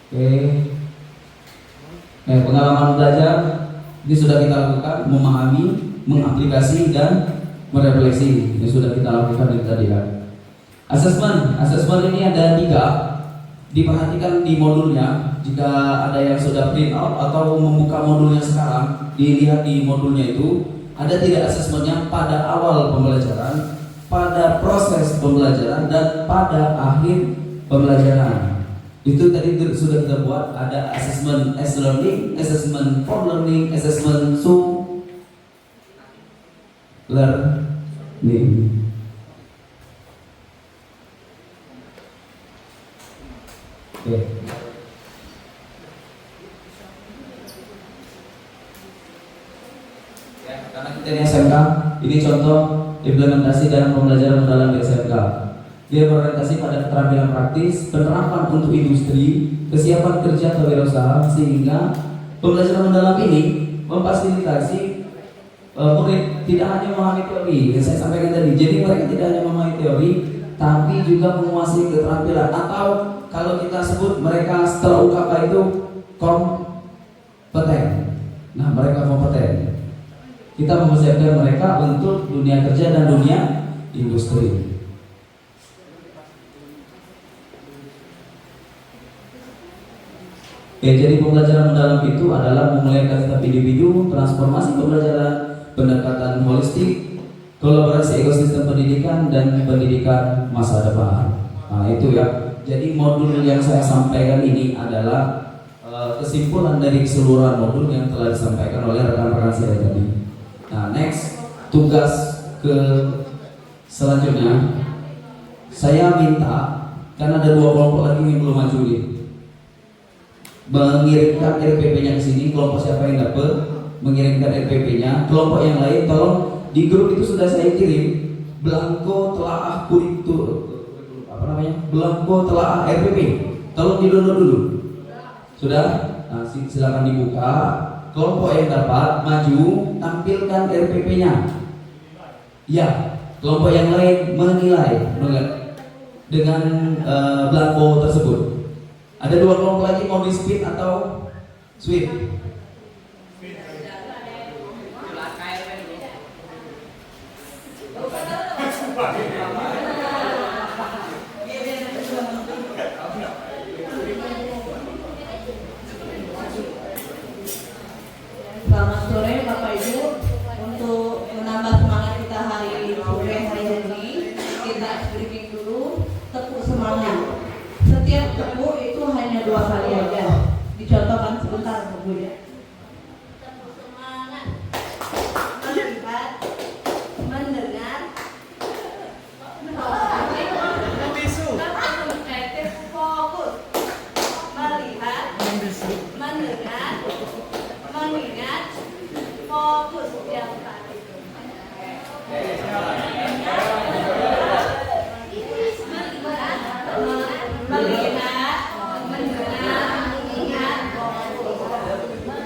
Oke. Pengalaman belajar ini sudah kita lakukan, memahami, mengaplikasi dan merefleksi. Ini sudah kita lakukan tadi ya. Asesmen ini ada 3. Diperhatikan di modulnya. Jika ada yang sudah print out atau membuka modulnya sekarang, dilihat di modulnya itu ada tidak asesmennya pada awal pembelajaran, pada proses pembelajaran, dan pada akhir pembelajaran. Itu tadi sudah kita buat, ada assessment as learning, assessment for learning, assessment to learning. Oke. Ya, karena kita ini SMK, ini contoh implementasi dalam pembelajaran mendalam di SMK. Dia berorientasi pada keterampilan praktis, penerapan untuk industri, kesiapan kerja atau wirausaha, sehingga pembelajaran mendalam ini memfasilitasi murid tidak hanya memahami teori yang saya sampaikan tadi. Jadi mereka tidak hanya memahami teori, tapi juga menguasai keterampilan, atau kalau kita sebut mereka setelah UKK itu kompeten. Nah, mereka kompeten. Kita mempersiapkan mereka untuk dunia kerja dan dunia industri. Jadi pembelajaran mendalam itu adalah memuliakan setiap individu, transformasi pembelajaran, pendekatan holistik, kolaborasi ekosistem pendidikan, dan pendidikan masa depan. Nah itu ya. Jadi modul yang saya sampaikan ini adalah kesimpulan dari keseluruhan modul yang telah disampaikan oleh rekan-rekan saya tadi. Nah next, tugas ke selanjutnya, saya minta, karena ada 2 kelompok lagi yang belum maju nih, mengirimkan RPP-nya ke sini. Kelompok siapa yang dapat mengirimkan RPP-nya, kelompok yang lain tolong di grup itu sudah saya kirim belangko telaah belangko telaah RPP, tolong di-download dulu. Sudah? Nah, silakan dibuka. Kelompok yang dapat maju, tampilkan RPP-nya. Ya, kelompok yang lain menilai dengan belangko tersebut. Ada 2 kelompok lagi, mau di speed atau sweep? Selamat sore Bapak Ibu. Untuk menambah semangat kita hari sore hari ini, kita briefing dulu tepuk semangat. Setiap tepuk itu hanya 2 kali aja. Dicontohkan sebentar Bu ya. Tepuk semangat. Melihat, mendengar, fokus. Melihat, mendengar, mengingat, fokus yang tadi. Melihat, mendengar, mengingat, fokus.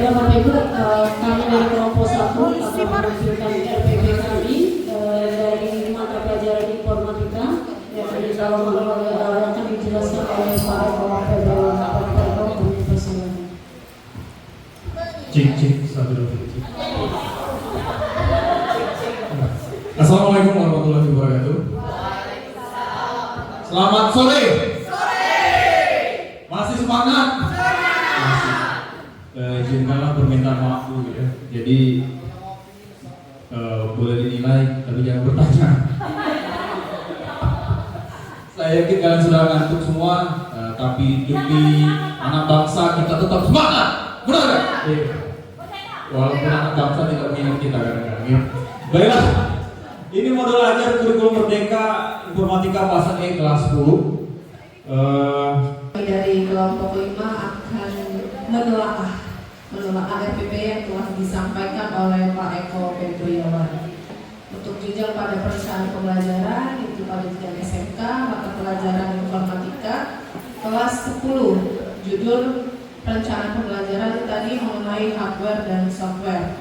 Baiklah Bapak Ibu, kami dari kelompok 1 akan menampilkan RPP kami dari mata pelajaran informatika yang akan dijelaskan oleh Pak Eko Februari Cik, satu dua tiga. Assalamualaikum warahmatullahi wabarakatuh. Selamat sore. Masih semangat? Masih. Izinkanlah permintaan maaf dulu ya. Jadi boleh dinilai, tapi jangan bertanya. Saya yakin kalian sudah ngantuk semua, tapi demi anak bangsa kita tetap semangat. Benar nggak? Iya. Walaupun anak bangsa tidak mengingat kita kadang-kadang. Baiklah, ini modul ajar kurikulum Merdeka Informatika Pasar E kelas 10. Dari kelompok 5 akan menelaah RPP yang telah disampaikan oleh Pak Eko Februari. Untuk jenjang pada perencanaan pembelajaran itu pada jenjang SMK, maka pelajaran informatika kelas 10, judul perencanaan pembelajaran tadi mengenai hardware dan software.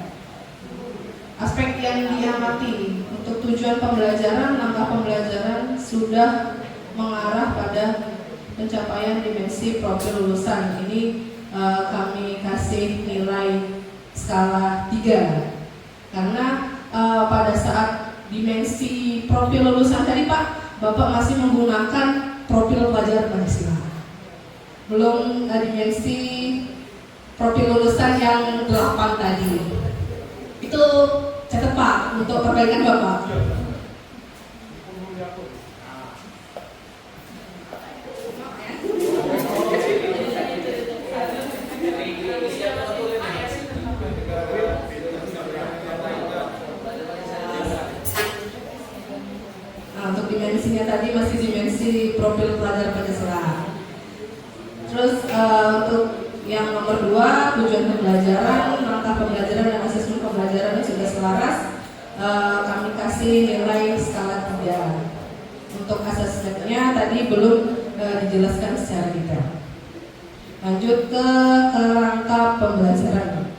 Aspek yang diamati untuk tujuan pembelajaran, langkah pembelajaran sudah mengarah pada pencapaian dimensi profil lulusan. Ini kami kasih nilai skala 3 karena pada saat dimensi profil lulusan tadi Pak, Bapak masih menggunakan profil pelajar Pancasila, belum dimensi profil lulusan yang 8 tadi. Itu catat Pak untuk perbaikan Bapak. Untuk dimensinya tadi masih dimensi profil pelajar Pancasila. Terus untuk yang nomor 2, tujuan pembelajaran, langkah pembelajaran dan asesmen pembelajaran yang sudah selaras, kami kasih nilai skala 3. Untuk asesmennya tadi belum dijelaskan secara detail. Lanjut ke kerangka pembelajaran.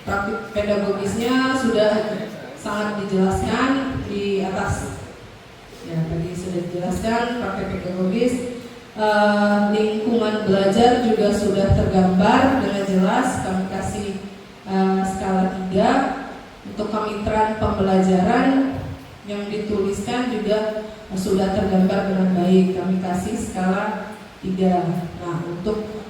Praktik pedagogisnya sudah sangat dijelaskan di atas. Ya, tadi sudah dijelaskan praktik pedagogis. Lingkungan belajar juga sudah tergambar dengan jelas. Kami kasih skala 3. Untuk kemitraan pembelajaran yang dituliskan juga sudah tergambar dengan baik. Kami kasih skala 3. Nah, untuk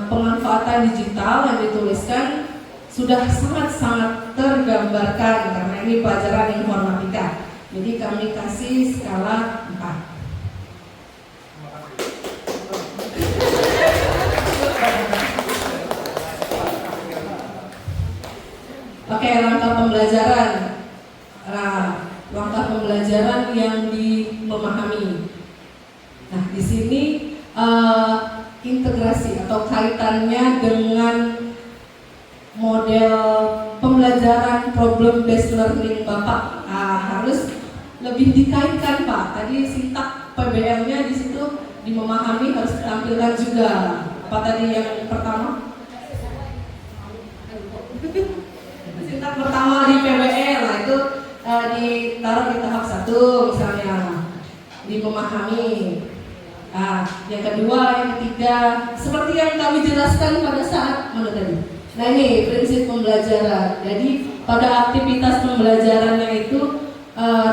pemanfaatan digital yang dituliskan sudah sangat-sangat tergambarkan karena ini pelajaran informatika. Jadi kami kasih skala 4. Oke, langkah pembelajaran. Langkah pembelajaran yang memahami. Nah, di sini integrasi atau kaitannya dengan model pembelajaran problem based learning Bapak harus lebih dikaitkan Pak. Tadi sintak PBL-nya di situ di memahami harus ditampilkan juga. Apa tadi yang pertama? Sintak pertama di PBL, nah itu ditaruh di tahap 1 misalnya di memahami. Nah, yang kedua, yang ketiga, seperti yang kami jelaskan pada saat mana tadi. Nah ini prinsip pembelajaran. Jadi pada aktivitas pembelajarannya itu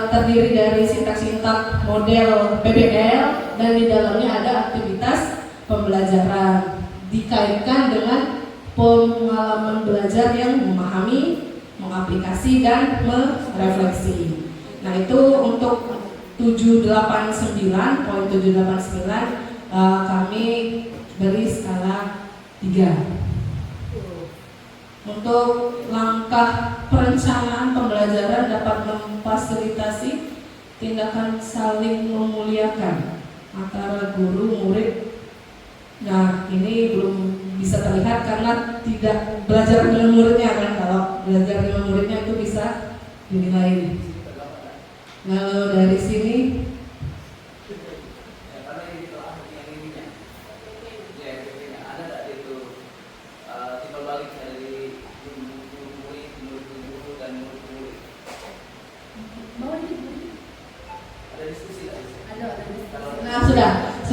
terdiri dari sintak-sintak model PBL dan di dalamnya ada aktivitas pembelajaran dikaitkan dengan pengalaman belajar yang memahami, mengaplikasi dan merefleksi. Nah itu untuk 789, poin 789 kami beri skala 3. Untuk langkah perencanaan pembelajaran dapat memfasilitasi tindakan saling memuliakan antara guru murid. Nah ini belum bisa terlihat karena tidak belajar dengan muridnya kan. Kalau belajar dengan muridnya itu bisa dinilai. Lalu dari sini timbal balik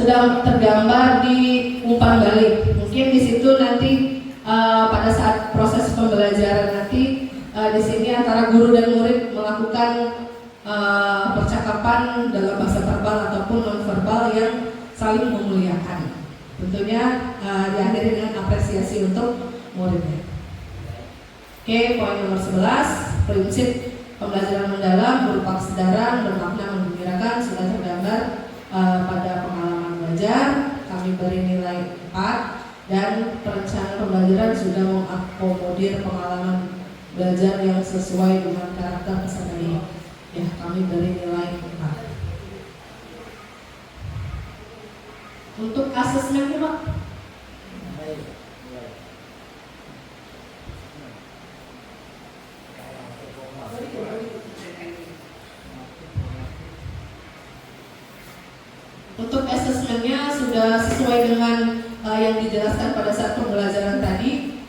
sudah tergambar di umpan balik. Mungkin di situ nanti pada saat proses pembelajaran nanti di sini antara guru dan murid melakukan percakapan dalam bahasa verbal ataupun non verbal yang saling memuliakan. Tentunya diakhiri dengan apresiasi untuk muridnya. Oke, poin nomor 11, prinsip pembelajaran mendalam berupa kesadaran bermakna menggembirakan sudah tergambar pada pengalaman belajar. Kami beri nilai 4 dan perencanaan pembelajaran sudah mengakomodir pengalaman belajar yang sesuai dengan karakter peserta ini. Ya, kami beri nilai 4. Untuk asesmennya, Pak. Untuk asesmennya sudah sesuai dengan yang dijelaskan pada saat pembelajaran tadi,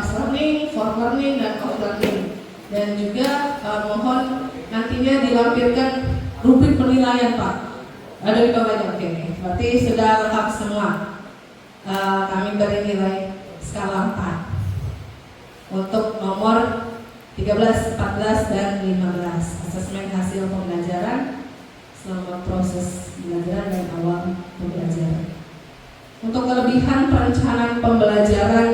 S-learning, for learning, dan off learning. Dan juga mohon nantinya dilampirkan rubrik penilaian, Pak. Ada di bawahnya, oke. Berarti sudah lengkap semua. Kami beri nilai skala 4 untuk nomor 13, 14, dan 15. Asesmen hasil pembelajaran selama proses pembelajaran dan awal pembelajaran. Untuk kelebihan perencanaan pembelajaran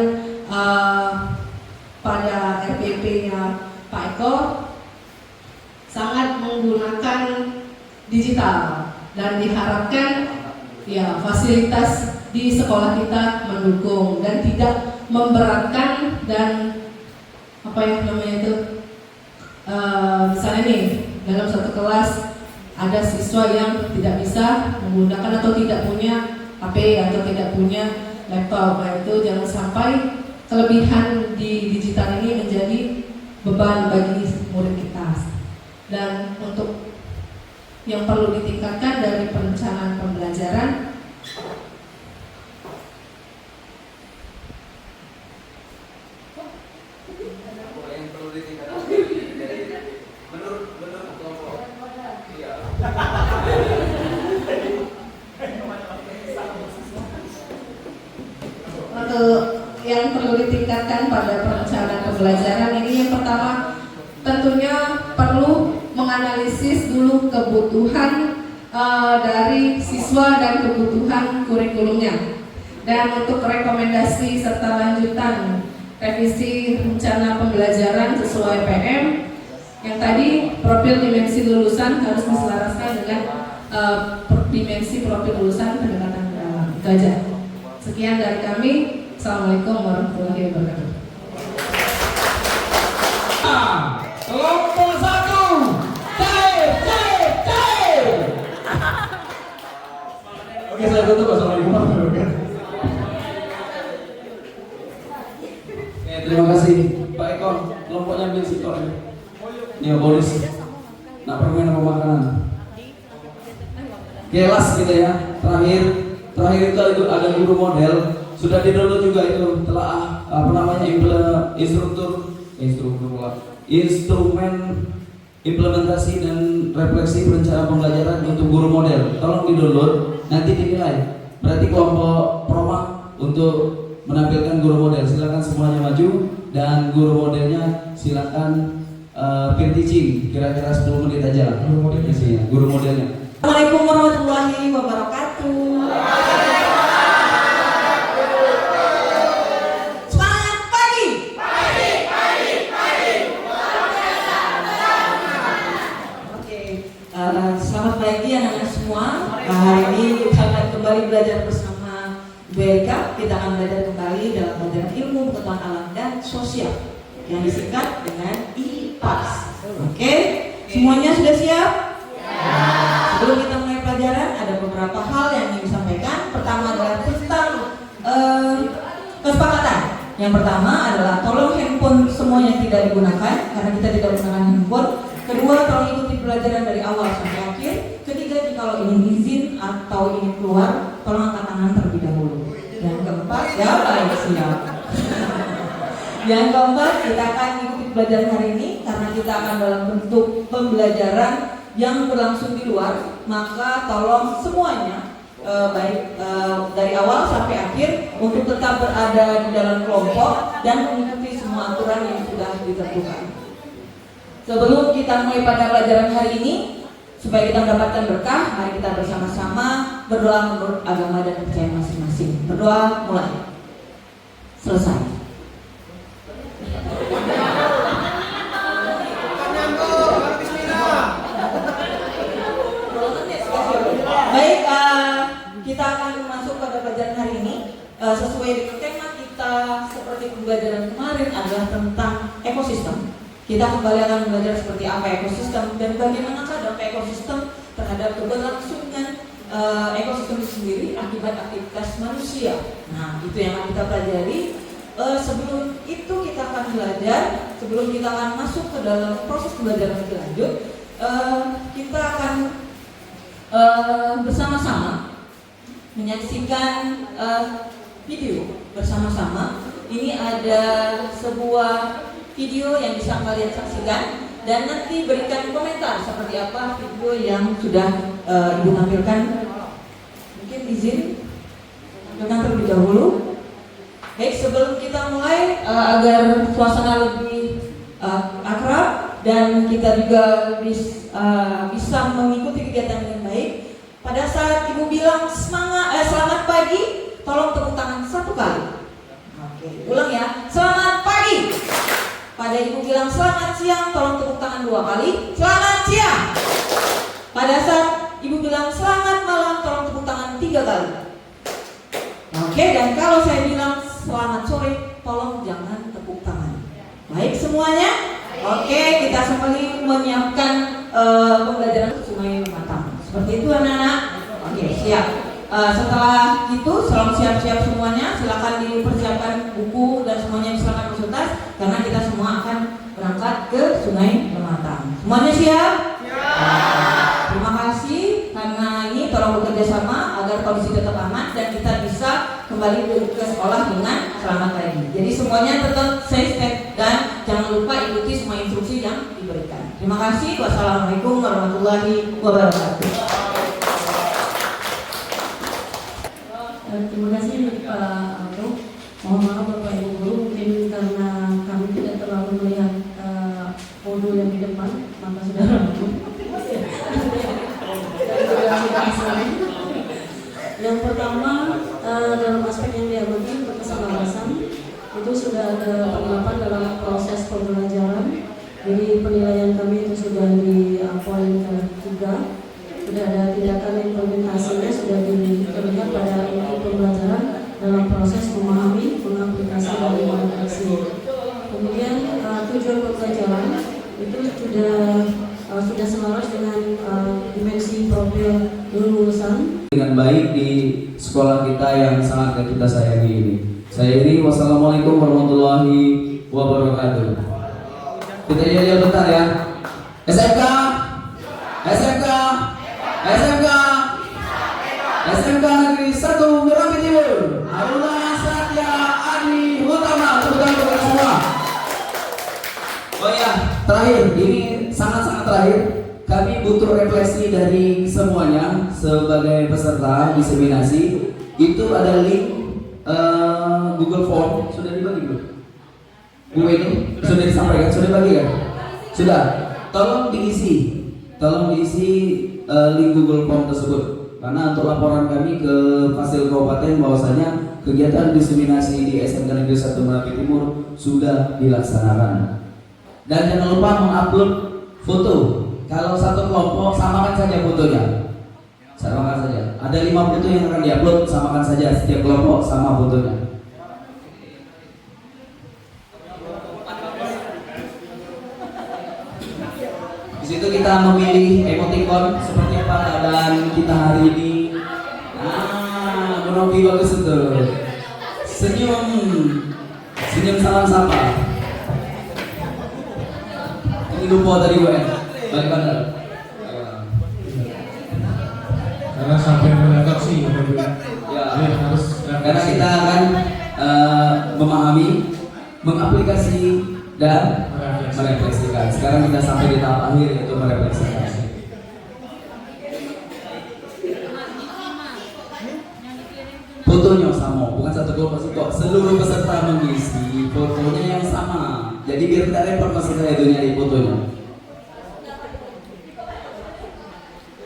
pada RPP-nya Pak Eko sangat menggunakan digital dan diharapkan ya fasilitas di sekolah kita mendukung dan tidak memberatkan dan apa yang namanya itu misalnya nih dalam satu kelas ada siswa yang tidak bisa menggunakan atau tidak punya HP atau tidak punya laptop. Nah, itu jangan sampai kelebihan di digital ini menjadi beban bagi murid kita. Dan untuk yang perlu ditingkatkan dari perencanaan pembelajaran, yang perlu ditingkatkan pada perencanaan pembelajaran ini yang pertama tentunya perlu menganalisis dulu kebutuhan dari siswa dan kebutuhan kurikulumnya. Dan untuk rekomendasi serta lanjutan revisi rencana pembelajaran sesuai PM yang tadi profil dimensi lulusan harus diselaraskan dengan dimensi profil lulusan pendekatan mendalam. Itu aja. Sekian dari kami. Assalamualaikum warahmatullahi wabarakatuh. Kelompok 1, cair. Oke, saya tutup. Assalamualaikum warahmatullahi wabarakatuh. Terima kasih Pak Eko. Kelompoknya ambil situ. Nih Boris. Nak permen apa makanan? Kelas gitu ya. Terakhir itu ada guru model. Sudah di-download juga itu telah instrumen implementasi dan refleksi perencanaan pembelajaran untuk guru model. Tolong di-download, nanti dinilai. Berarti kelompok proma untuk menampilkan guru model. Silakan semuanya maju dan guru modelnya silakan peer teaching kira-kira 10 menit aja. Guru modelnya. Assalamualaikum warahmatullahi wabarakatuh. Selamat pagi anak-anak semua. Hari ini kita akan kembali belajar bersama Bu Erika. Kita akan belajar kembali dalam pelajaran ilmu pengetahuan alam dan sosial yang disingkat dengan IPAS. Oke, semuanya sudah siap? Sebelum kita mulai pelajaran, ada beberapa hal yang ingin disampaikan. Pertama adalah tentang kesepakatan. Yang pertama adalah tolong handphone semuanya tidak digunakan karena kita tidak menggunakan handphone. Kedua, tolong ikuti pelajaran dari awal sampai akhir. Ketiga, jika ingin izin atau ingin keluar, tolong angkat tangan terlebih dahulu. Yang keempat, ya baik siap. Yang keempat, kita akan ikuti pelajaran hari ini karena kita akan dalam bentuk pembelajaran yang berlangsung di luar. Maka tolong semuanya baik dari awal sampai akhir untuk tetap berada di dalam kelompok dan mengikuti semua aturan yang sudah ditentukan. Sebelum kita mulai pada pelajaran hari ini, supaya kita mendapatkan berkah, mari kita bersama-sama berdoa menurut agama dan percaya masing-masing. Berdoa mulai. Selesai. Baik, kita akan masuk pada pelajaran hari ini. Sesuai dengan tema kita seperti pembelajaran kemarin adalah tentang ekosistem. Kita kembali akan belajar seperti apa ekosistem dan bagaimana dampak ekosistem terhadap keberlangsungan ekosistem itu sendiri akibat aktivitas manusia. Nah, itu yang akan kita pelajari. Sebelum itu kita akan belajar, sebelum kita akan masuk ke dalam proses pembelajaran lebih lanjut, kita akan bersama-sama menyaksikan video bersama-sama. Ini ada sebuah video yang bisa kalian saksikan dan nanti berikan komentar seperti apa video yang sudah Ibu tampilkan. Mungkin izin tampilkan terlebih dahulu. Baik, sebelum kita mulai agar suasana lebih akrab dan kita juga bisa mengikuti kegiatan dengan baik. Pada saat Ibu bilang selamat pagi, tolong tepuk tangan 1 kali. Oke, ulang ya. Selamat pagi. Pada Ibu bilang selamat siang, tolong tepuk tangan 2 kali. Selamat siang. Pada saat Ibu bilang selamat malam, tolong tepuk tangan 3 kali. Oke, dan kalau saya bilang selamat sore, tolong jangan tepuk tangan. Baik semuanya? Oke, kita kembali menyiapkan pembelajaran Sungai Matang. Seperti itu anak-anak. Oke, siap. Setelah itu, selalu siap-siap semuanya. Silakan dipersiapkan buku dan semuanya silakan masuk tas karena kita semua akan berangkat ke Sungai Matang. Semuanya siap? Terima kasih karena ini tolong bekerja sama agar kondisi tetap aman dan kita bisa kembali ke sekolah dengan selamat lagi. Jadi semuanya tetap stay safe dan jangan lupa ikuti semua instruksi yang diberikan. Terima kasih. Wassalamualaikum warahmatullahi wabarakatuh. Terima kasih Pak Aldo. Mohon maaf Bapak Ibu Guru, mungkin karena kami tidak terlalu melihat modul yang di depan, maka saudara yang pertama dalam aspek yang diamati berkesalahan itu sudah ada penerapan dalam proses pembelajaran. Jadi penilaian kami itu sudah di poin ke-3. Sudah ada tindakan implementasinya, sudah terlihat pada inti pembelajaran dalam proses memahami, mengaplikasi dan mengadaptasi. Kemudian tujuan pembelajaran itu sudah selaras dengan dimensi profil lulusan dengan baik di sekolah kita yang sangat kita sayangi ini. Saya ini wassalamualaikum warahmatullahi wabarakatuh. Kita lihat bentar ya. SMK, SMK, SMK, SMK Negeri 1 Merapi Timur. Aruna Satya Adi Utama. Tepuk tangan untuk semua. Oh ya, terakhir, ini sangat-sangat terakhir. Kami butuh refleksi dari semuanya sebagai peserta diseminasi. Itu ada link Google Form. Sudah dibagi belum? Bu ini sudah disampaikan, sudah dibagi ya? Sudah. Tolong diisi link Google Form tersebut. Karena untuk laporan kami ke Fasil Kabupaten bahwasanya kegiatan diseminasi di SMK Negeri 1 Merapi Timur sudah dilaksanakan. Dan jangan lupa mengupload foto. Kalau satu kelompok samakan saja fotonya. Samakan saja. Ada 5 foto yang akan diupload, samakan saja setiap kelompok sama fotonya. Di situ kita memilih emoticon seperti apa keadaan kita hari ini. Merobi bagus itu. Senyum salam sapa. Ini lupa tadi gue. Balik pandang. Karena sampai meredaksi ya, harus karena kita akan memahami, mengaplikasi dan merefleksikan. Sekarang kita sampai di tahap akhir yaitu merefleksikan. seluruh peserta mengisi fotonya yang sama. Jadi biar tidak repot maksud saya itu nyari fotonya.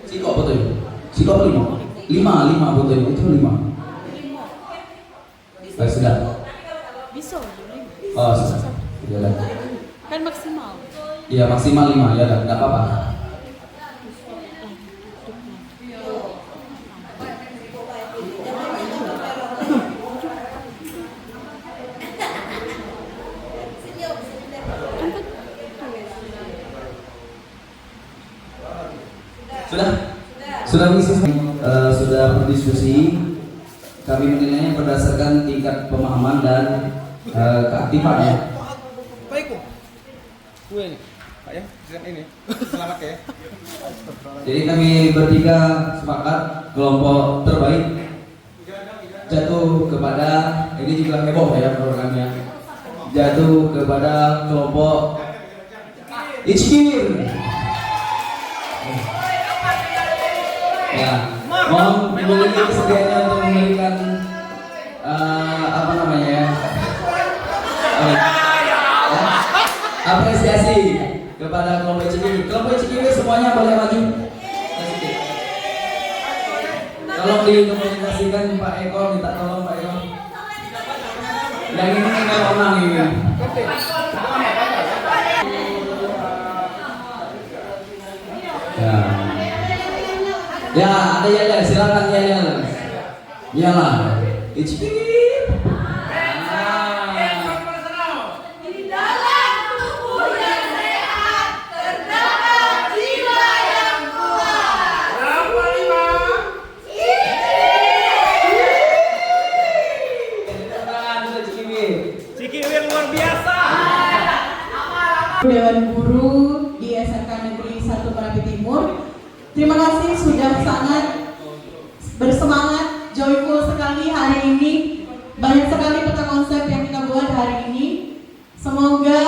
Sikok fotonya. Sikok 5 fotonya itu 5. Sudah. Bisa. Oh, sudah. Jalan. Kan maksimal. Iya maksimal 5 ya, enggak apa-apa. Sudah mengisi, sudah berdiskusi. Kami menilainya berdasarkan tingkat pemahaman dan keaktifannya. Baikku. Gue nih, Pak ya, ini. Selamat ya. Jadi kami bertiga sepakat kelompok terbaik jatuh kepada, ini juga heboh ya programnya, jatuh kepada kelompok Ichkir. Ya, mohon memiliki kesediaannya untuk memberikan apa namanya ya, apresiasi kepada kelompok Ichkir. Kelompok Ichkir semuanya boleh maju. Tolong dikomunikasikan Pak Eko, minta tolong Pak Eko. Yang ini tinggal menang ini. Ya, ada Yel, silakan Yel. Iyalah. Ichkir. Dewan Guru di SMK Negeri 1 Merapi Timur. Terima kasih sudah sangat bersemangat, joyful sekali hari ini. Banyak sekali peta konsep yang kita buat hari ini. Semoga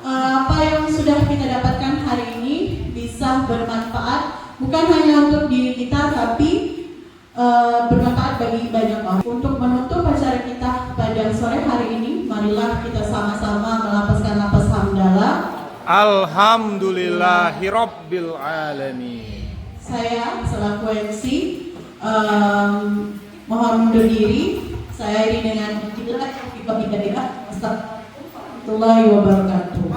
apa yang sudah kita dapatkan hari ini bisa bermanfaat, bukan hanya untuk diri kita, tapi bermanfaat bagi banyak orang. Untuk menutup acara kita pada sore hari ini, marilah kita sama-sama melapaskan lapas hamdalah. Alhamdulillahirabbil alamin. Saya selaku MC mohon undur diri. Saya iri dengan Hidayah. Astagfirullahi wabarakatuh.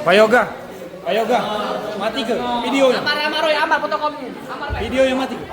Pak Yoga, mati ke videonya. Amar, fotokopi. Videonya mati ke.